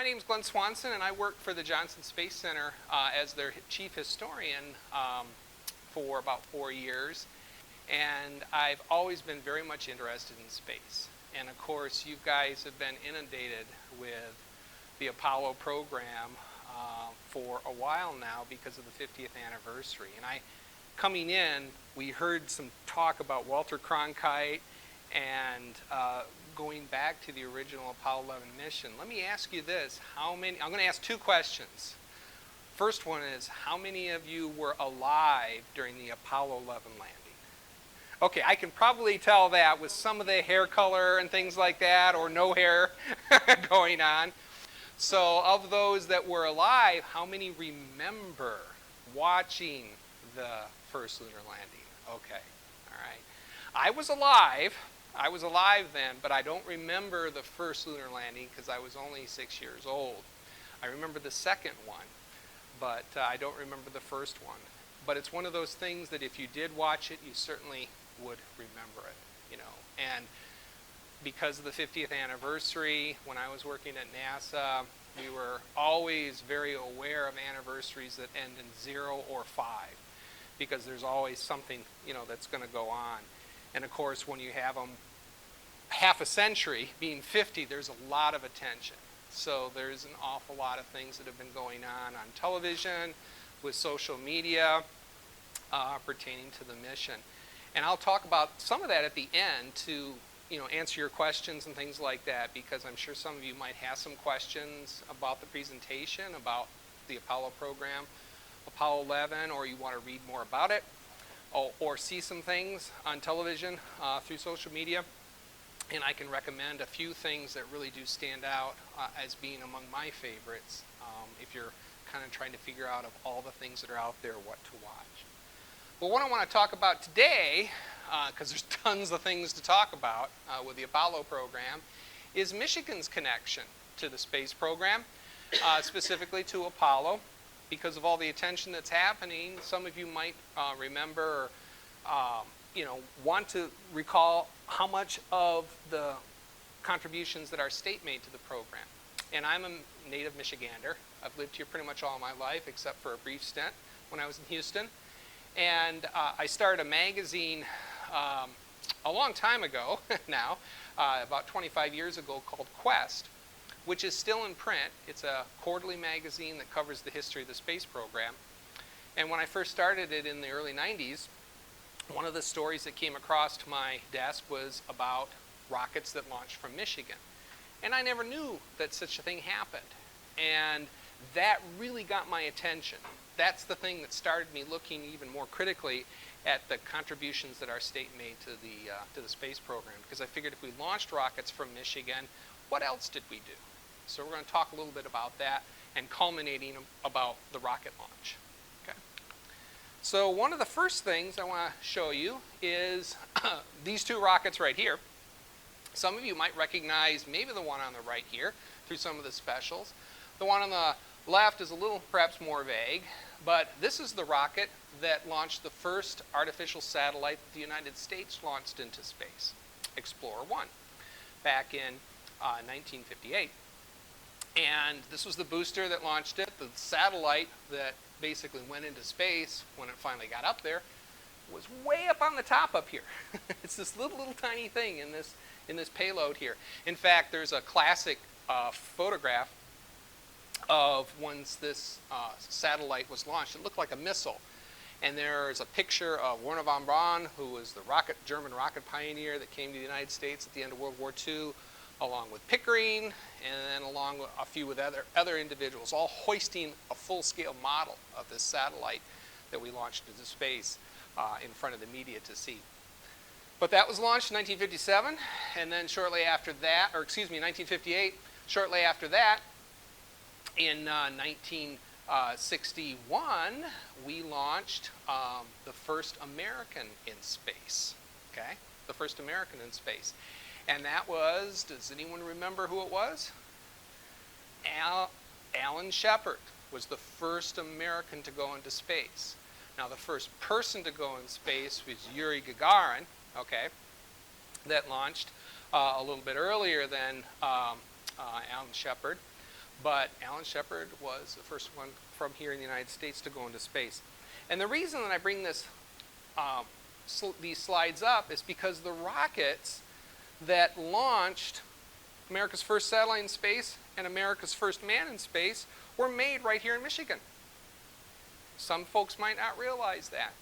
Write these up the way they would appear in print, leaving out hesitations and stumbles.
My name is Glen Swanson, and I work for the Johnson Space Center as their chief historian for about 4 years. And I've always been very much interested in space. And of course, you guys have been inundated with the Apollo program for a while now because of the 50th anniversary. And coming in, we heard some talk about Walter Cronkite and going back to the original Apollo 11 mission. Let me ask you this. I'm going to ask two questions. First one is, how many of you were alive during the Apollo 11 landing? Okay, I can probably tell that with some of the hair color and things like that, or no hair going on. So of those that were alive, how many remember watching the first lunar landing? Okay, all right. I was alive then, but I don't remember the first lunar landing because I was only 6 years old. I remember the second one, but I don't remember the first one. But it's one of those things that if you did watch it, you certainly would remember it, you know. And because of the 50th anniversary, when I was working at NASA, we were always very aware of anniversaries that end in 0 or 5, because there's always something, you know, that's going to go on. And of course, when you have them half a century, being 50, there's a lot of attention. So there's an awful lot of things that have been going on television, with social media, pertaining to the mission. And I'll talk about some of that at the end to, you know, answer your questions and things like that, because I'm sure some of you might have some questions about the presentation, about the Apollo program, Apollo 11, or you want to read more about it, or see some things on television through social media. And I can recommend a few things that really do stand out as being among my favorites if you're kind of trying to figure out of all the things that are out there what to watch. But what I want to talk about today, because there's tons of things to talk about with the Apollo program, is Michigan's connection to the space program, specifically to Apollo. Because of all the attention that's happening, some of you might remember, you know, want to recall how much of the contributions that our state made to the program. And I'm a native Michigander. I've lived here pretty much all my life, except for a brief stint when I was in Houston. And I started a magazine a long time ago now, about 25 years ago, called Quest, which is still in print. It's a quarterly magazine that covers the history of the space program. And when I first started it in the early 90s, one of the stories that came across to my desk was about rockets that launched from Michigan. And I never knew that such a thing happened. And that really got my attention. That's the thing that started me looking even more critically at the contributions that our state made to the space program. Because I figured if we launched rockets from Michigan, what else did we do? So we're going to talk a little bit about that, and culminating about the rocket launch. Okay. So one of the first things I want to show you is these two rockets right here. Some of you might recognize maybe the one on the right here through some of the specials. The one on the left is a little perhaps more vague, but this is the rocket that launched the first artificial satellite that the United States launched into space, Explorer 1, back in 1958. And this was the booster that launched it. The satellite that basically went into space when it finally got up there was way up on the top up here. It's this little tiny thing in this payload here. In fact, there's a classic photograph of once this satellite was launched. It looked like a missile. And there's a picture of Wernher von Braun, who was the German rocket pioneer that came to the United States at the end of World War II, along with Pickering, and then along with a few with other individuals, all hoisting a full-scale model of this satellite that we launched into space in front of the media to see. But that was launched in 1957, and then shortly after that, 1958, shortly after that, in 1961, we launched the first American in space, okay? The first American in space. And that was, does anyone remember who it was? Alan Shepard was the first American to go into space. Now, the first person to go in space was Yuri Gagarin, okay, that launched a little bit earlier than Alan Shepard. but Alan Shepard was the first one from here in the United States to go into space. And the reason that I bring this, these slides up is because the rockets that launched America's first satellite in space and America's first man in space were made right here in Michigan. Some folks might not realize that,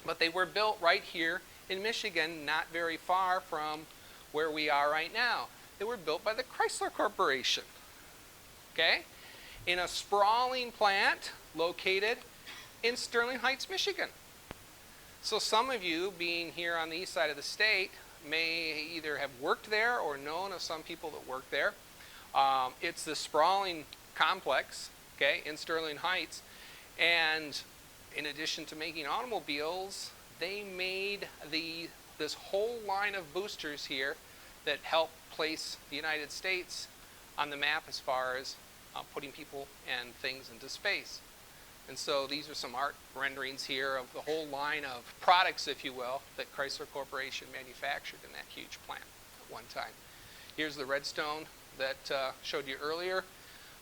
but they were built right here in Michigan, not very far from where we are right now. They were built by the Chrysler Corporation, okay, in a sprawling plant located in Sterling Heights, Michigan. So some of you, being here on the east side of the state, may either have worked there or known of some people that work there. It's the sprawling complex, okay, in Sterling Heights. And in addition to making automobiles, they made this whole line of boosters here that help place the United States on the map as far as putting people and things into space. And so these are some art renderings here of the whole line of products, if you will, that Chrysler Corporation manufactured in that huge plant at one time. Here's the Redstone that showed you earlier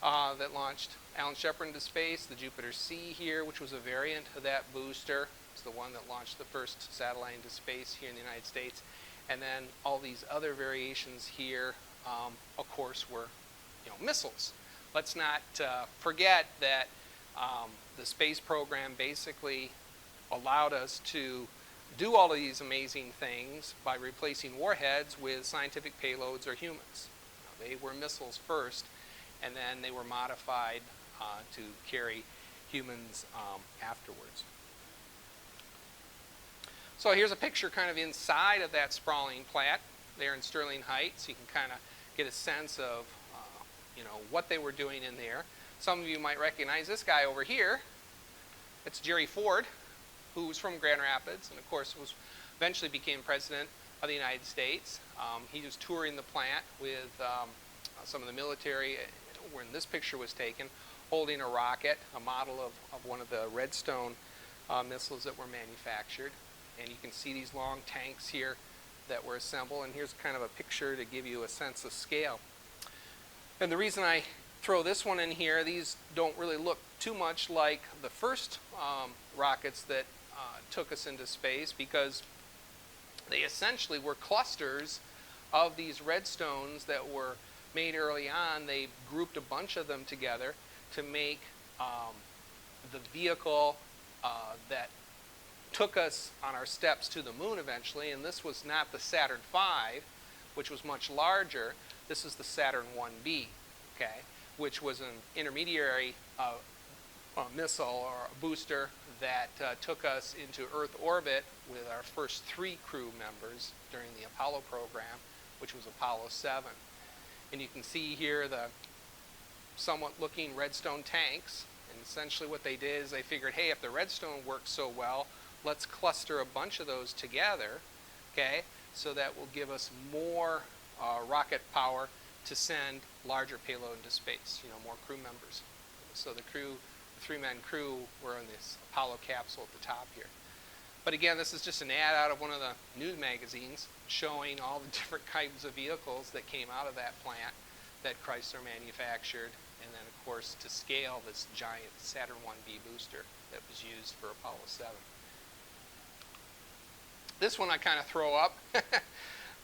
that launched Alan Shepard into space. The Jupiter C here, which was a variant of that booster. It's the one that launched the first satellite into space here in the United States. And then all these other variations here, of course, were missiles. Let's not forget that the space program basically allowed us to do all of these amazing things by replacing warheads with scientific payloads or humans. They were missiles first, and then they were modified to carry humans afterwards. So here's a picture kind of inside of that sprawling plant there in Sterling Heights. You can kind of get a sense of what they were doing in there. Some of you might recognize this guy over here. It's Jerry Ford, who was from Grand Rapids, and of course eventually became president of the United States. He was touring the plant with some of the military when this picture was taken, holding a rocket, a model of one of the Redstone missiles that were manufactured. And you can see these long tanks here that were assembled, and here's kind of a picture to give you a sense of scale. And the reason I throw this one in here, these don't really look too much like the first rockets that took us into space, because they essentially were clusters of these Redstones that were made early on. They grouped a bunch of them together to make the vehicle that took us on our steps to the moon eventually. And this was not the Saturn V, which was much larger. This is the Saturn 1B, okay, which was an intermediary missile or a booster that took us into Earth orbit with our first 3 crew members during the Apollo program, which was Apollo 7. And you can see here the somewhat looking Redstone tanks. And essentially what they did is they figured, hey, if the Redstone works so well, let's cluster a bunch of those together, okay, so that will give us more rocket power to send larger payload into space, more crew members. So the 3-man crew were in this Apollo capsule at the top here. But again, this is just an ad out of one of the news magazines showing all the different kinds of vehicles that came out of that plant that Chrysler manufactured, and then of course to scale this giant Saturn 1B booster that was used for Apollo 7. This one I kind of throw up.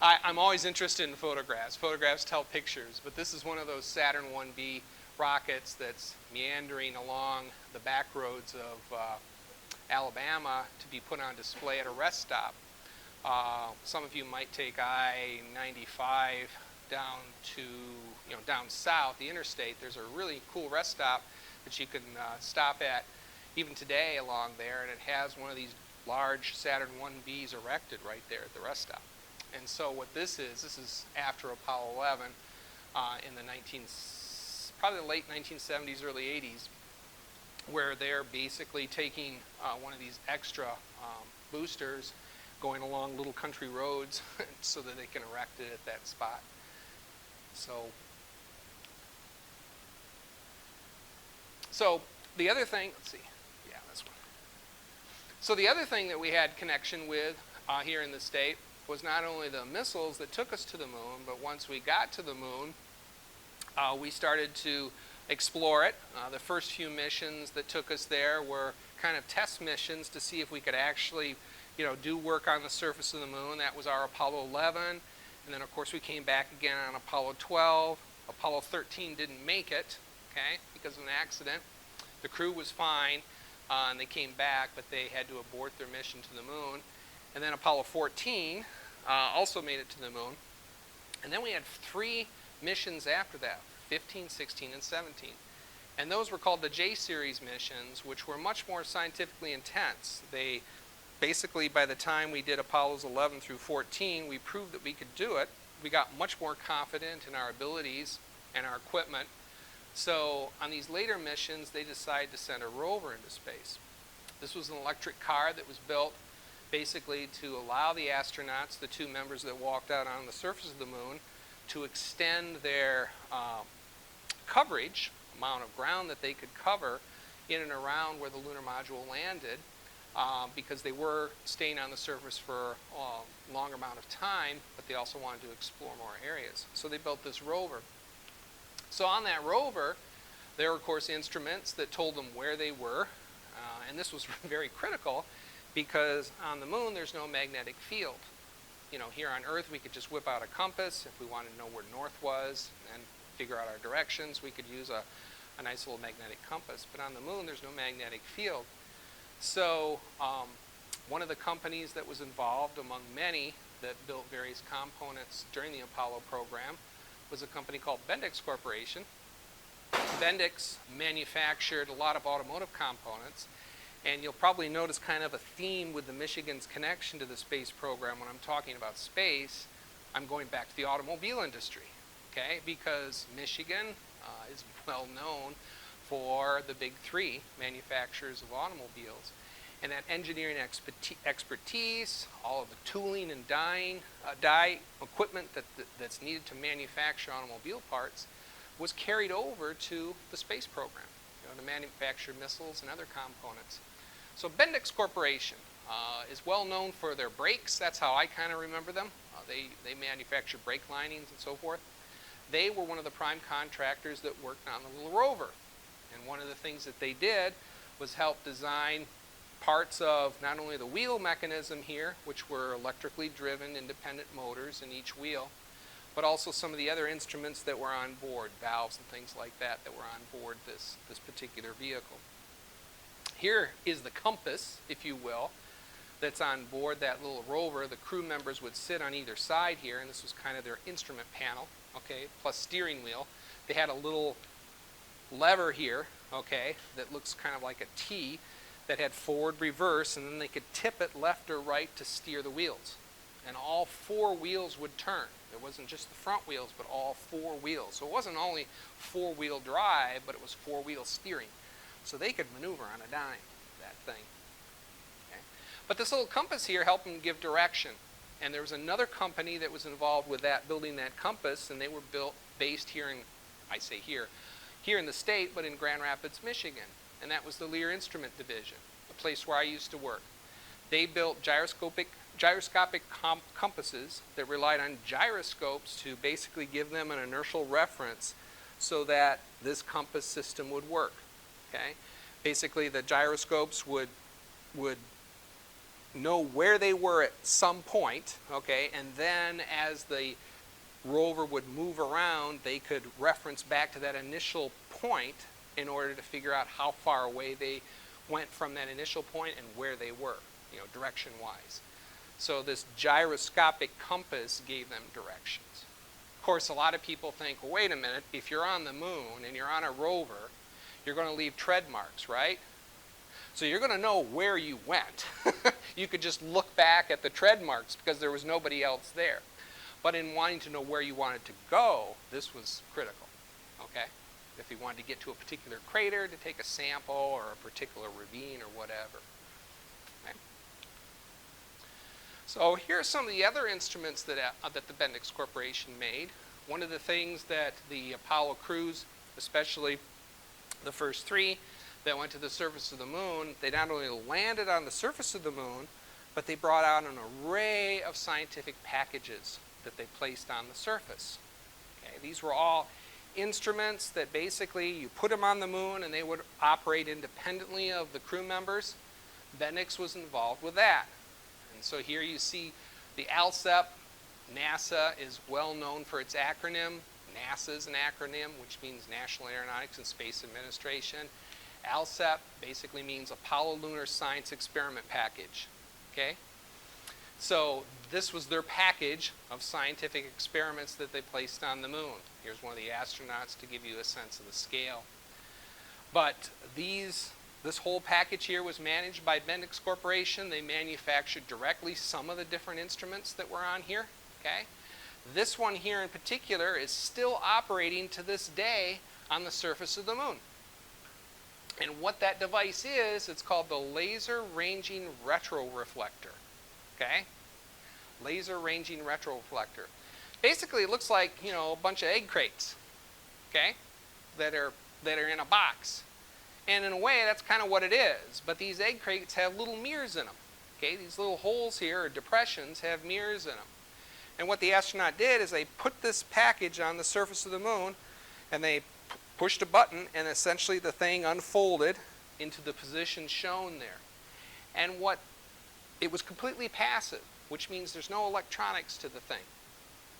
I'm always interested in photographs. Photographs tell pictures, but this is one of those Saturn 1B rockets that's meandering along the back roads of Alabama to be put on display at a rest stop. Some of you might take I-95 down to, down south, the interstate. There's a really cool rest stop that you can stop at even today along there, and it has one of these large Saturn 1Bs erected right there at the rest stop. And so what this is after Apollo 11 in the probably the late 1970s, early 80s, where they're basically taking one of these extra boosters, going along little country roads so that they can erect it at that spot. So the other thing, let's see, yeah, this one. So the other thing that we had connection with here in the state was not only the missiles that took us to the moon, but once we got to the moon, we started to explore it. The first few missions that took us there were kind of test missions to see if we could actually, do work on the surface of the moon. That was our Apollo 11. And then, of course, we came back again on Apollo 12. Apollo 13 didn't make it, okay, because of an accident. The crew was fine, and they came back, but they had to abort their mission to the moon. And then Apollo 14 also made it to the moon. And then we had 3 missions after that, 15, 16, and 17. And those were called the J-series missions, which were much more scientifically intense. They basically, by the time we did Apollos 11 through 14, we proved that we could do it. We got much more confident in our abilities and our equipment. So on these later missions, they decided to send a rover into space. This was an electric car that was built basically to allow the astronauts, the 2 members that walked out on the surface of the moon, to extend their coverage, amount of ground that they could cover in and around where the lunar module landed, because they were staying on the surface for a longer amount of time, but they also wanted to explore more areas. So they built this rover. So on that rover, there were, of course, instruments that told them where they were, and this was very critical because on the moon there's no magnetic field. Here on Earth we could just whip out a compass if we wanted to know where north was and figure out our directions. We could use a nice little magnetic compass, but on the moon there's no magnetic field. So one of the companies that was involved, among many that built various components during the Apollo program, was a company called Bendix Corporation. Bendix manufactured a lot of automotive components, and you'll probably notice kind of a theme with the Michigan's connection to the space program. When I'm talking about space, I'm going back to the automobile industry, okay? Because Michigan is well known for the big 3 manufacturers of automobiles. And that engineering expertise, all of the tooling and die equipment that's needed to manufacture automobile parts was carried over to the space program, to manufacture missiles and other components. So Bendix Corporation is well known for their brakes. That's how I kind of remember them. They manufacture brake linings and so forth. They were one of the prime contractors that worked on the little rover. And one of the things that they did was help design parts of not only the wheel mechanism here, which were electrically driven independent motors in each wheel, but also some of the other instruments that were on board, valves and things like that were on board this particular vehicle. Here is the compass, if you will, that's on board that little rover. The crew members would sit on either side here, and this was kind of their instrument panel, okay, plus steering wheel. They had a little lever here, okay, that looks kind of like a T, that had forward, reverse, and then they could tip it left or right to steer the wheels. And all 4 wheels would turn. It wasn't just the front wheels, but all 4 wheels. So it wasn't only 4-wheel drive, but it was 4-wheel steering. So they could maneuver on a dime, that thing. Okay? But this little compass here helped them give direction. And there was another company that was involved with that, building that compass, and they were based here in, I say here in the state, but in Grand Rapids, Michigan. And that was the Lear Instrument Division, a place where I used to work. They built gyroscopic compasses that relied on gyroscopes to basically give them an inertial reference so that this compass system would work. Okay? Basically, the gyroscopes would know where they were at some point, okay, and then as the rover would move around, they could reference back to that initial point in order to figure out how far away they went from that initial point and where they were, direction-wise. So this gyroscopic compass gave them directions. Of course, a lot of people think, well, wait a minute, if you're on the moon and you're on a rover, you're going to leave tread marks, right? So you're going to know where you went. You could just look back at the tread marks because there was nobody else there. But in wanting to know where you wanted to go, this was critical, okay? If you wanted to get to a particular crater to take a sample or a particular ravine or whatever. Okay? So here are some of the other instruments that the Bendix Corporation made. One of the things that the Apollo crews, especially the first 3 that went to the surface of the moon, they not only landed on the surface of the moon, but they brought out an array of scientific packages that they placed on the surface. Okay? These were all instruments that basically you put them on the moon and they would operate independently of the crew members. Bendix was involved with that. And so here you see the ALSEP. NASA is well known for its acronym. NASA is an acronym, which means National Aeronautics and Space Administration. ALSEP basically means Apollo Lunar Science Experiment Package. Okay? So this was their package of scientific experiments that they placed on the moon. Here's one of the astronauts to give you a sense of the scale. But this whole package here was managed by Bendix Corporation. They manufactured directly some of the different instruments that were on here. Okay? This one here in particular is still operating to this day on the surface of the moon. And what that device is, it's called the Laser Ranging Retroreflector. Okay? Laser Ranging Retroreflector. Basically, it looks like, you know, a bunch of egg crates, okay, that are in a box. And in a way, that's kind of what it is. But these egg crates have little mirrors in them. Okay? These little holes here, or depressions, have mirrors in them. And what the astronaut did is they put this package on the surface of the moon, and they pushed a button, and essentially the thing unfolded into the position shown there. And it was completely passive, which means there's no electronics to the thing.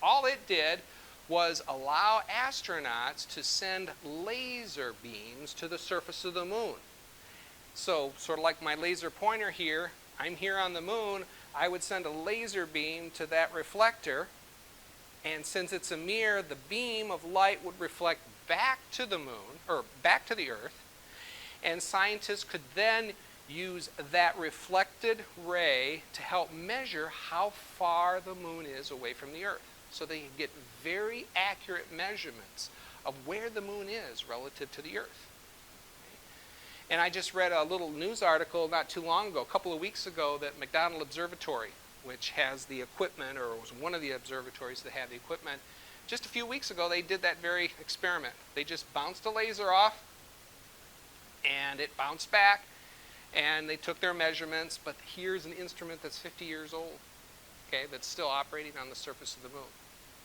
All it did was allow astronauts to send laser beams to the surface of the moon. So, sort of like my laser pointer here, I'm here on the moon, I would send a laser beam to that reflector, and since it's a mirror, the beam of light would reflect back to the moon, or back to the Earth, and scientists could then use that reflected ray to help measure how far the moon is away from the Earth. So they can get very accurate measurements of where the moon is relative to the Earth. And I just read a little news article not too long ago, a couple of weeks ago, that McDonald Observatory, which has the equipment, or was one of the observatories that had the equipment, just a few weeks ago they did that very experiment. They just bounced a laser off, and it bounced back, and they took their measurements, but here's an instrument that's 50 years old, okay, that's still operating on the surface of the moon.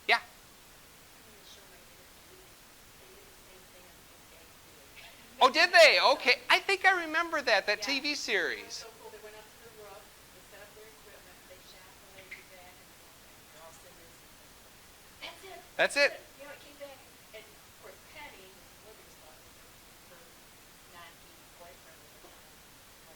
Yeah? Oh, did they? Okay. I think I remember that TV series. They went up to the roof, they set up their equipment, they shot the laser back, and they're all sitting there. That's it. That's it. You know, it came back, and of course Penny, Libby's thought, her non-geek boyfriend at the time,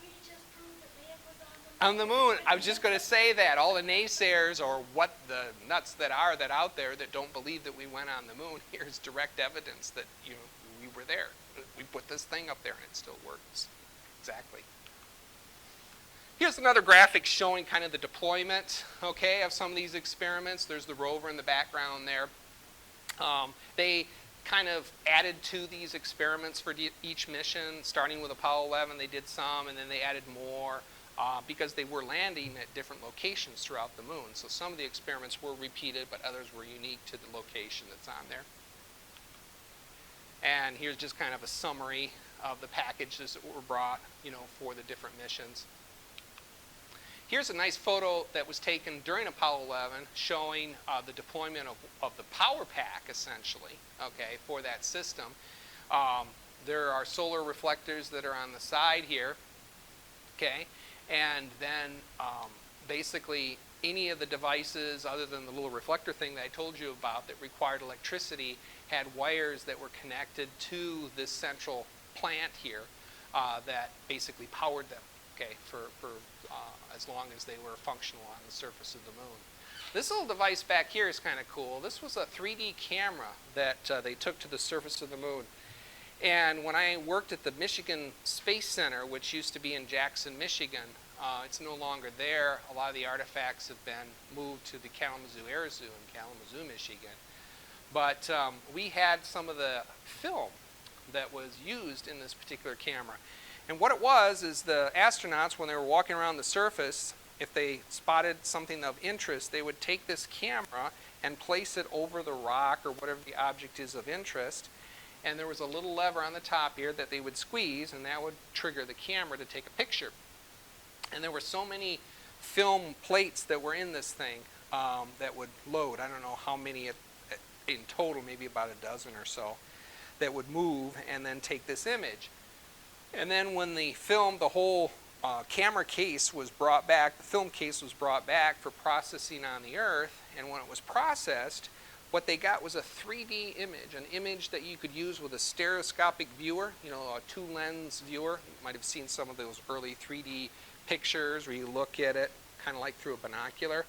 we just proved that man was on the moon. On the moon. I was just going to say that. All the naysayers, or what the nuts that are that out there that don't believe that we went on the moon, here's direct evidence that, you know, we were there. We put this thing up there and it still works. Exactly. Here's another graphic showing kind of the deployment, okay, of some of these experiments. There's the rover in the background there. They kind of added to these experiments for each mission. Starting with Apollo 11, they did some, and then they added more because they were landing at different locations throughout the moon. So some of the experiments were repeated, but others were unique to the location that's on there. And here's just kind of a summary of the packages that were brought, you know, for the different missions. Here's a nice photo that was taken during Apollo 11 showing the deployment of the power pack, essentially, okay, for that system. There are solar reflectors that are on the side here, okay, and then basically any of the devices other than the little reflector thing that I told you about that required electricity had wires that were connected to this central plant here that basically powered them, okay, for as long as they were functional on the surface of the moon. This little device back here is kind of cool. This was a 3D camera that they took to the surface of the moon. And when I worked at the Michigan Space Center, which used to be in Jackson, Michigan, it's no longer there. A lot of the artifacts have been moved to the Kalamazoo Air Zoo in Kalamazoo, Michigan. But we had some of the film that was used in this particular camera. And what it was is the astronauts, when they were walking around the surface, if they spotted something of interest, they would take this camera and place it over the rock or whatever the object is of interest. And there was a little lever on the top here that they would squeeze, and that would trigger the camera to take a picture. And there were so many film plates that were in this thing that would load. I don't know how many in total maybe about a dozen or so, that would move and then take this image. And then when the film, the whole camera case was brought back, the film case was brought back for processing on the Earth, and when it was processed, what they got was a 3D image, an image that you could use with a stereoscopic viewer, you know, a two-lens viewer. You might have seen some of those early 3D pictures where you look at it kind of like through a binocular,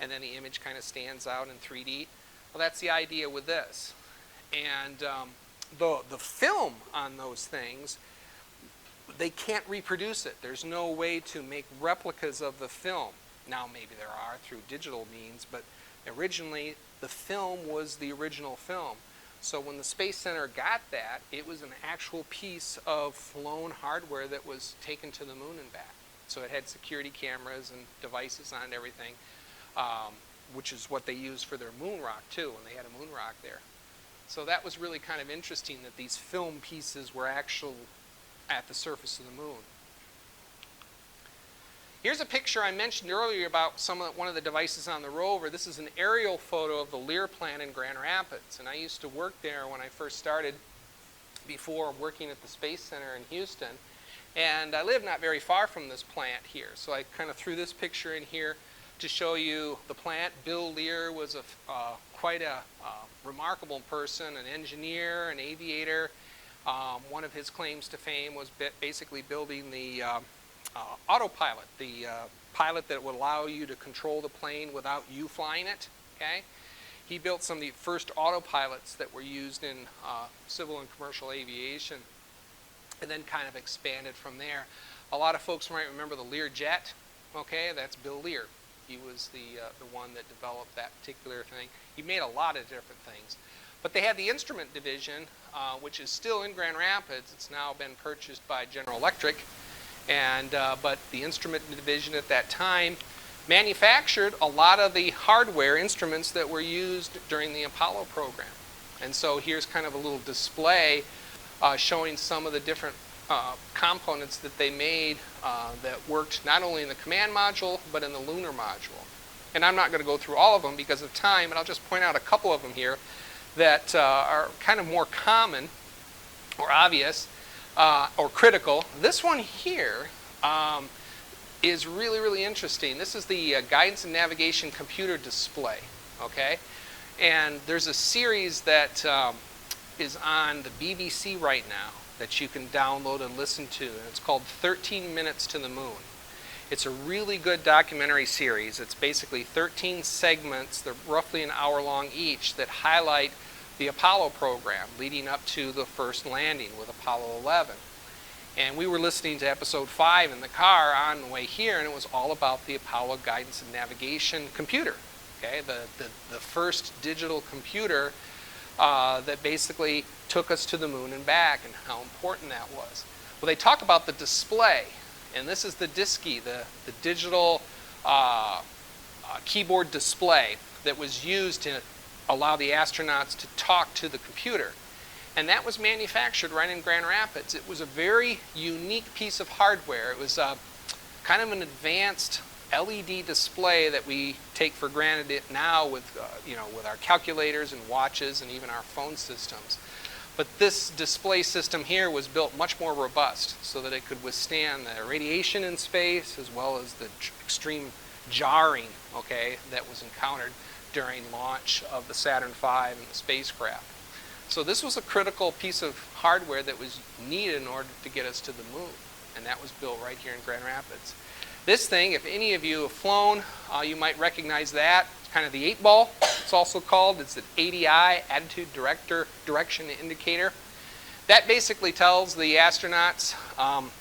and then the image kind of stands out in 3D. Well, that's the idea with this. And the film on those things, they can't reproduce it. There's no way to make replicas of the film. Now maybe there are through digital means, but originally the film was the original film. So when the Space Center got that, it was an actual piece of flown hardware that was taken to the moon and back. So it had security cameras and devices on it and everything, which is what they used for their moon rock too, when they had a moon rock there. So that was really kind of interesting that these film pieces were actual at the surface of the moon. Here's a picture I mentioned earlier about one of the devices on the rover. This is an aerial photo of the Lear plant in Grand Rapids. And I used to work there when I first started, before working at the Space Center in Houston. And I live not very far from this plant here. So I kind of threw this picture in here to show you the plant. Bill Lear was quite a remarkable person, an engineer, an aviator. One of his claims to fame was basically building the autopilot, the pilot that would allow you to control the plane without you flying it. Okay, he built some of the first autopilots that were used in civil and commercial aviation, and then kind of expanded from there. A lot of folks might remember the Lear jet. Okay, that's Bill Lear. He was the one that developed that particular thing. He made a lot of different things. But they had the instrument division, which is still in Grand Rapids. It's now been purchased by General Electric. And but the instrument division at that time manufactured a lot of the hardware instruments that were used during the Apollo program. And so here's kind of a little display showing some of the different components that they made that worked not only in the command module, but in the lunar module. And I'm not going to go through all of them because of time, but I'll just point out a couple of them here that are kind of more common or obvious or critical. This one here is really, really interesting. This is the guidance and navigation computer display, okay? And there's a series that is on the BBC right now that you can download and listen to, and it's called 13 Minutes to the Moon. It's a really good documentary series. It's basically 13 segments, they're roughly an hour long each, that highlight the Apollo program leading up to the first landing with Apollo 11. And we were listening to episode 5 in the car on the way here, and it was all about the Apollo guidance and navigation computer. Okay, the first digital computer that basically took us to the moon and back, and how important that was. Well, they talk about the display, and this is the DISCI, the digital keyboard display that was used to allow the astronauts to talk to the computer. And that was manufactured right in Grand Rapids. It was a very unique piece of hardware. It was kind of an advanced LED display that we take for granted now with, with our calculators and watches and even our phone systems. But this display system here was built much more robust so that it could withstand the radiation in space as well as the extreme jarring, okay, that was encountered during launch of the Saturn V and the spacecraft. So this was a critical piece of hardware that was needed in order to get us to the moon, and that was built right here in Grand Rapids. This thing, if any of you have flown, you might recognize that. It's kind of the 8-ball, it's also called. It's an ADI, Attitude Direction Indicator. That basically tells the astronauts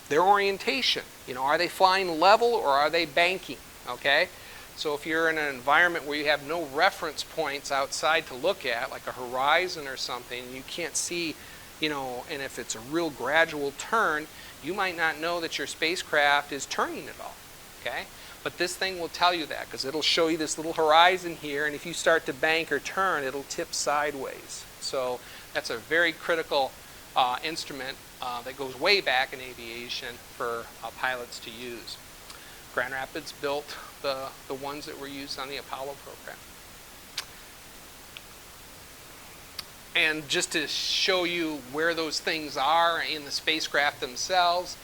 their orientation. Are they flying level or are they banking? Okay? So if you're in an environment where you have no reference points outside to look at, like a horizon or something, you can't see, and if it's a real gradual turn, you might not know that your spacecraft is turning at all, okay? But this thing will tell you that, because it'll show you this little horizon here, and if you start to bank or turn, it'll tip sideways. So that's a very critical instrument that goes way back in aviation for pilots to use. Grand Rapids built the ones that were used on the Apollo program. And just to show you where those things are in the spacecraft themselves,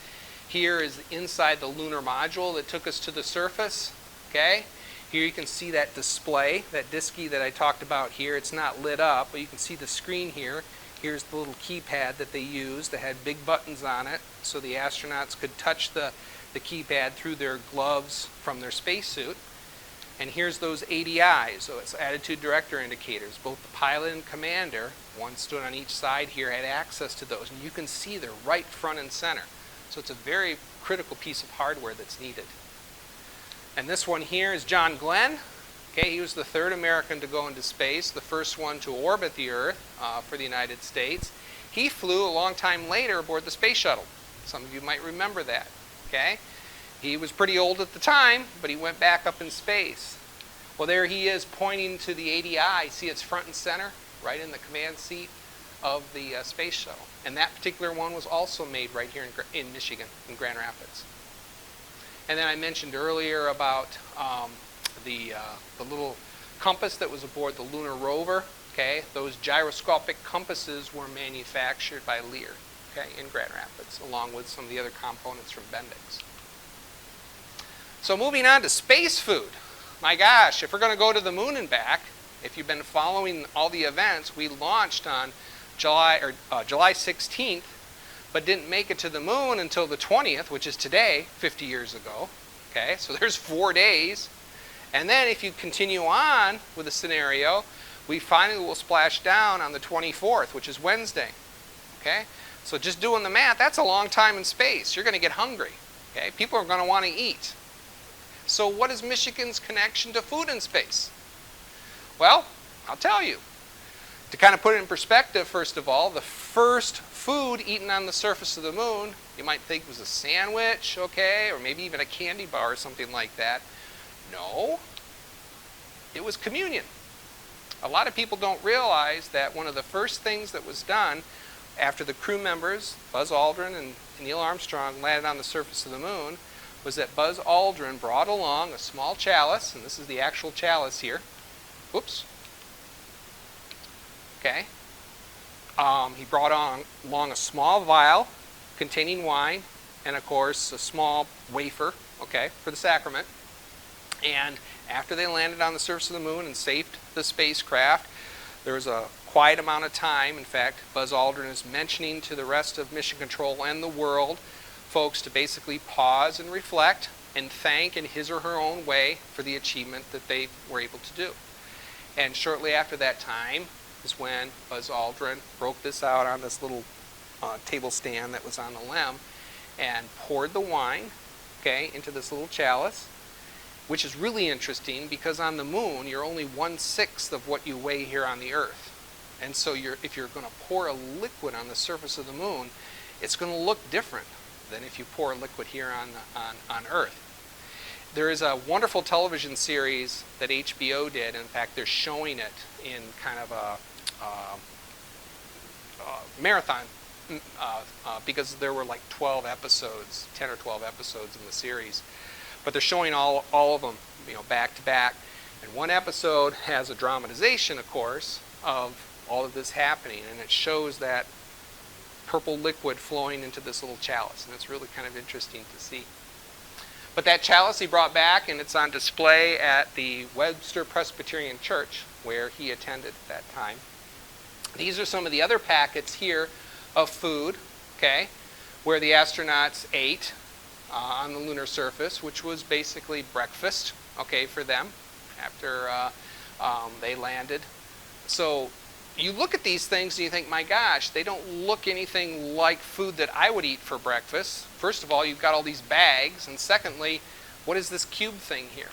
here is inside the lunar module that took us to the surface. Okay? Here you can see that display, that disky that I talked about here. It's not lit up, but you can see the screen here. Here's the little keypad that they used that had big buttons on it, so the astronauts could touch the keypad through their gloves from their spacesuit. And here's those ADIs, so it's attitude director indicators. Both the pilot and commander, one stood on each side here, had access to those. And you can see they're right front and center. So it's a very critical piece of hardware that's needed. And this one here is John Glenn. Okay, he was the third American to go into space, the first one to orbit the Earth for the United States. He flew a long time later aboard the space shuttle. Some of you might remember that. Okay? He was pretty old at the time, but he went back up in space. Well, there he is pointing to the ADI. See, it's front and center, right in the command seat of the space shuttle. And that particular one was also made right here in Michigan, in Grand Rapids. And then I mentioned earlier about the little compass that was aboard the lunar rover. Okay, those gyroscopic compasses were manufactured by Lear, okay, in Grand Rapids, along with some of the other components from Bendix. So moving on to space food. My gosh, if we're going to go to the moon and back, if you've been following all the events, we launched on July 16th, but didn't make it to the moon until the 20th, which is today, 50 years ago. Okay, so there's 4 days. And then if you continue on with the scenario, we finally will splash down on the 24th, which is Wednesday. Okay, so just doing the math, that's a long time in space. You're going to get hungry. Okay, people are going to want to eat. So what is Michigan's connection to food in space? Well, I'll tell you. To kind of put it in perspective, first of all, the first food eaten on the surface of the moon, you might think was a sandwich, okay, or maybe even a candy bar or something like that. No, it was communion. A lot of people don't realize that one of the first things that was done after the crew members, Buzz Aldrin and Neil Armstrong, landed on the surface of the moon, was that Buzz Aldrin brought along a small chalice, and this is the actual chalice here. Whoops. Okay. He brought along a small vial containing wine, and of course a small wafer, okay, for the sacrament. And after they landed on the surface of the moon and saved the spacecraft, there was a quiet amount of time. In fact, Buzz Aldrin is mentioning to the rest of Mission Control and the world folks to basically pause and reflect and thank in his or her own way for the achievement that they were able to do. And shortly after that time is when Buzz Aldrin broke this out on this little table stand that was on the LEM and poured the wine, okay, into this little chalice, which is really interesting because on the moon you're only 1/6 of what you weigh here on the Earth. And so if you're going to pour a liquid on the surface of the moon, it's going to look different than if you pour a liquid here on Earth. There is a wonderful television series that HBO did. In fact, they're showing it in kind of a marathon because there were like 12 episodes, 10 or 12 episodes in the series. But they're showing all of them, back to back. And one episode has a dramatization, of course, of all of this happening, and it shows that purple liquid flowing into this little chalice, and it's really kind of interesting to see. But that chalice he brought back, and it's on display at the Webster Presbyterian Church, where he attended at that time. These are some of the other packets here of food, okay, where the astronauts ate on the lunar surface, which was basically breakfast, okay, for them after they landed. So you look at these things and you think, my gosh, they don't look anything like food that I would eat for breakfast. First of all, you've got all these bags, and secondly, what is this cube thing here?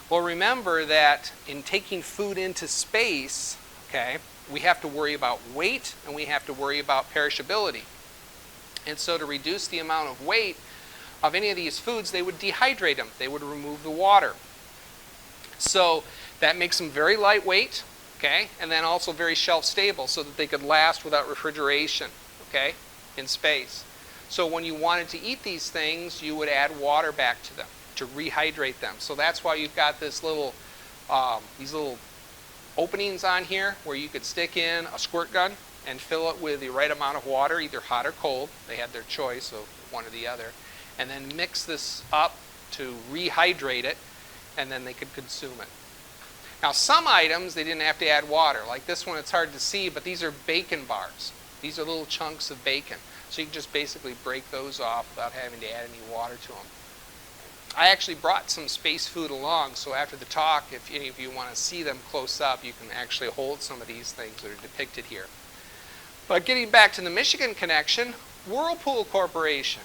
Well, remember that in taking food into space, okay, we have to worry about weight and we have to worry about perishability. And so to reduce the amount of weight of any of these foods, they would dehydrate them. They would remove the water. So that makes them very lightweight, okay, and then also very shelf stable so that they could last without refrigeration, okay, in space. So when you wanted to eat these things, you would add water back to them to rehydrate them. So that's why you've got this little, these little openings on here where you could stick in a squirt gun and fill it with the right amount of water, either hot or cold. They had their choice of one or the other. And then mix this up to rehydrate it, and then they could consume it. Now, some items they didn't have to add water. Like this one, it's hard to see, but these are bacon bars. These are little chunks of bacon. So you can just basically break those off without having to add any water to them. I actually brought some space food along, so after the talk, if any of you want to see them close up, you can actually hold some of these things that are depicted here. But getting back to the Michigan connection, Whirlpool Corporation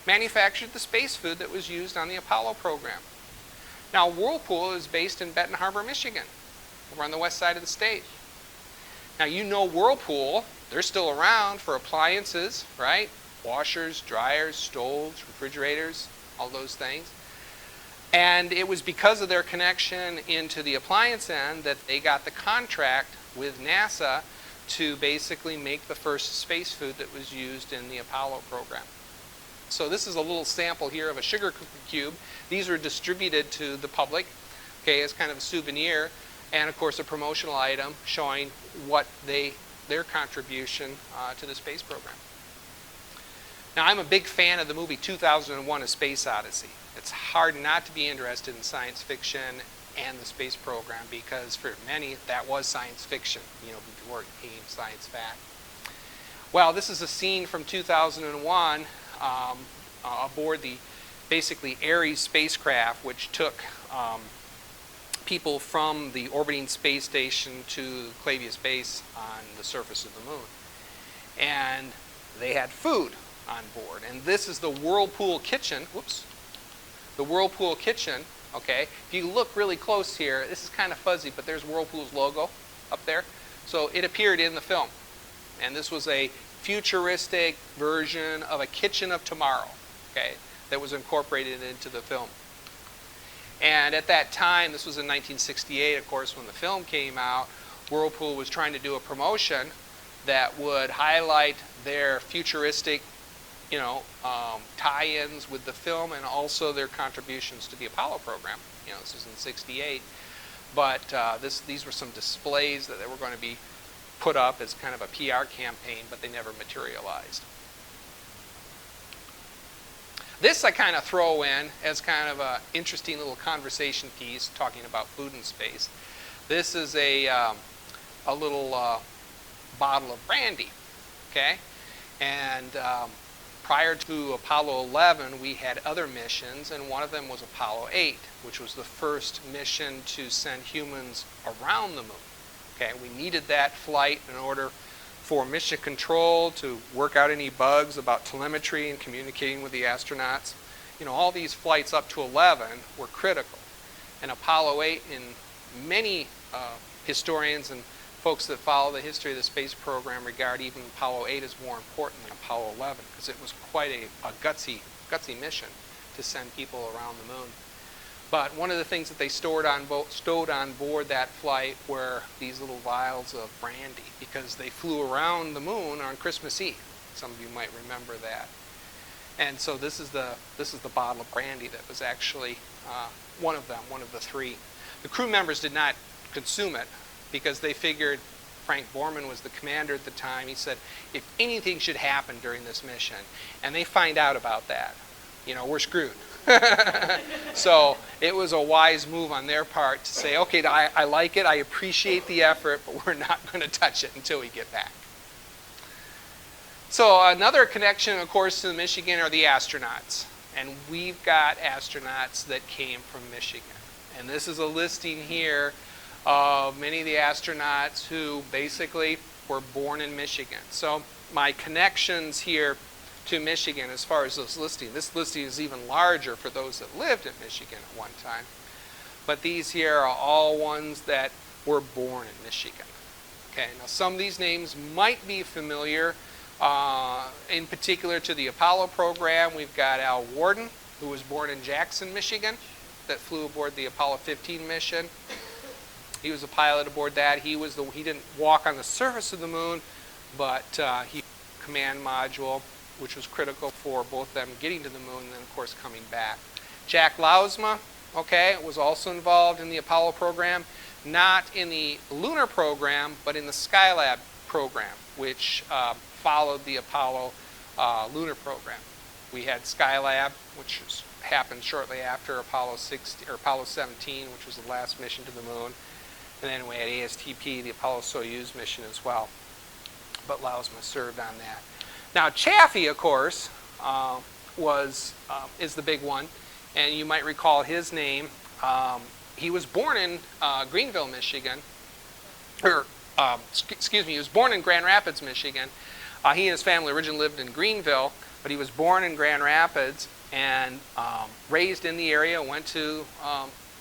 manufactured the space food that was used on the Apollo program. Now, Whirlpool is based in Benton Harbor, Michigan, over on the west side of the state. Now, you know Whirlpool, they're still around for appliances, right? Washers, dryers, stoves, refrigerators, all those things. And it was because of their connection into the appliance end that they got the contract with NASA to basically make the first space food that was used in the Apollo program. So this is a little sample here of a sugar cookie cube. These were distributed to the public, okay, as kind of a souvenir, and of course a promotional item showing what their contribution to the space program. Now, I'm a big fan of the movie 2001: A Space Odyssey. It's hard not to be interested in science fiction and the space program because for many that was science fiction, before it became science fact. Well, this is a scene from 2001 aboard the basically Ares spacecraft, which took people from the orbiting space station to Clavius Base on the surface of the moon. And they had food on board. And this is the Whirlpool kitchen. Whoops. The Whirlpool kitchen, okay? If you look really close here, this is kind of fuzzy, but there's Whirlpool's logo up there. So it appeared in the film. And this was a futuristic version of a kitchen of tomorrow, okay, that was incorporated into the film. And at that time, this was in 1968, of course, when the film came out, Whirlpool was trying to do a promotion that would highlight their futuristic tie-ins with the film and also their contributions to the Apollo program. This was in '68, but these were some displays that were going to be put up as kind of a PR campaign, but they never materialized. This I kind of throw in as kind of an interesting little conversation piece talking about food in space. This is a little bottle of brandy, okay? And prior to Apollo 11, we had other missions, and one of them was Apollo 8, which was the first mission to send humans around the moon. Okay, we needed that flight in order for mission control to work out any bugs about telemetry and communicating with the astronauts. All these flights up to 11 were critical. And Apollo 8, in many historians and folks that follow the history of the space program regard even Apollo 8 as more important than Apollo 11 because it was quite a gutsy mission to send people around the moon. But one of the things that they stowed on board that flight were these little vials of brandy because they flew around the moon on Christmas Eve. Some of you might remember that. And so this is the bottle of brandy that was actually one of the three. The crew members did not consume it because they figured Frank Borman was the commander at the time. He said, if anything should happen during this mission, and they find out about that, we're screwed. So it was a wise move on their part to say, okay, I like it, I appreciate the effort, but we're not going to touch it until we get back. So another connection, of course, to Michigan are the astronauts. And we've got astronauts that came from Michigan. And this is a listing here of many of the astronauts who basically were born in Michigan. So my connections here to Michigan as far as this listing is even larger for those that lived in Michigan at one time. But these here are all ones that were born in Michigan. Okay, now some of these names might be familiar, in particular to the Apollo program. We've got Al Warden, who was born in Jackson, Michigan, that flew aboard the Apollo 15 mission. He was a pilot aboard that. He didn't walk on the surface of the moon, but he command module, which was critical for both them getting to the moon and then, of course, coming back. Jack Lausma, okay, was also involved in the Apollo program. not in the Lunar program, but in the Skylab program, which followed the Apollo Lunar program. We had Skylab, which happened shortly after Apollo 17, which was the last mission to the moon. And then we had ASTP, the Apollo-Soyuz mission as well. But Lausma served on that. Now Chaffee, of course, is the big one. And you might recall his name. He was born in Greenville, Michigan. Excuse me, he was born in Grand Rapids, Michigan. He and his family originally lived in Greenville, but he was born in Grand Rapids and raised in the area, went to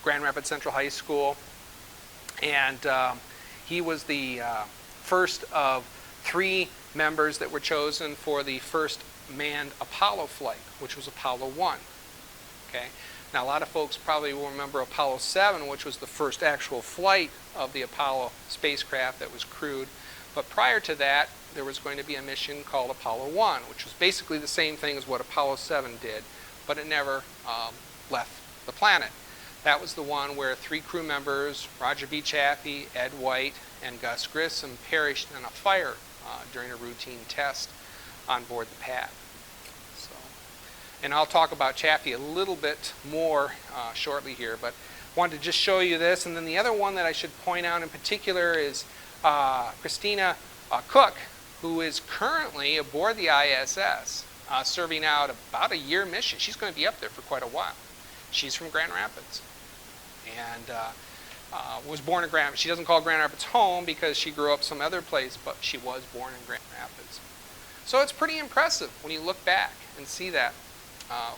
Grand Rapids Central High School. And he was the first of 3 members that were chosen for the first manned Apollo flight, which was Apollo 1. Okay? Now, a lot of folks probably will remember Apollo 7, which was the first actual flight of the Apollo spacecraft that was crewed. But prior to that, there was going to be a mission called Apollo 1, which was basically the same thing as what Apollo 7 did, but it never left the planet. That was the one where 3 crew members, Roger B. Chaffee, Ed White, and Gus Grissom, perished in a fire during a routine test on board the pad. And I'll talk about Chaffee a little bit more shortly here, but wanted to just show you this. And then the other one that I should point out in particular is Christina Cook, who is currently aboard the ISS, serving out about a year mission. She's going to be up there for quite a while. She's from Grand Rapids, and was born in Grand Rapids. She doesn't call Grand Rapids home because she grew up some other place, but she was born in Grand Rapids. So it's pretty impressive when you look back and see that.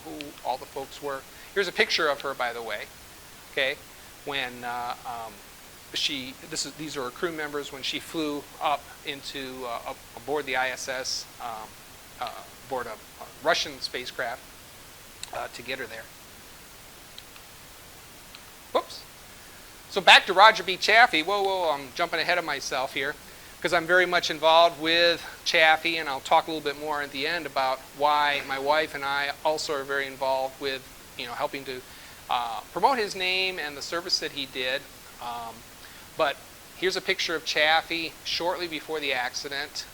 Who all the folks were. Here's a picture of her, by the way. Okay, when these are her crew members when she flew up into aboard the ISS, aboard a Russian spacecraft to get her there. Whoops. So back to Roger B. Chaffee. Whoa, I'm jumping ahead of myself here, because I'm very much involved with Chaffee, and I'll talk a little bit more at the end about why my wife and I also are very involved with, helping to promote his name and the service that he did. But here's a picture of Chaffee shortly before the accident.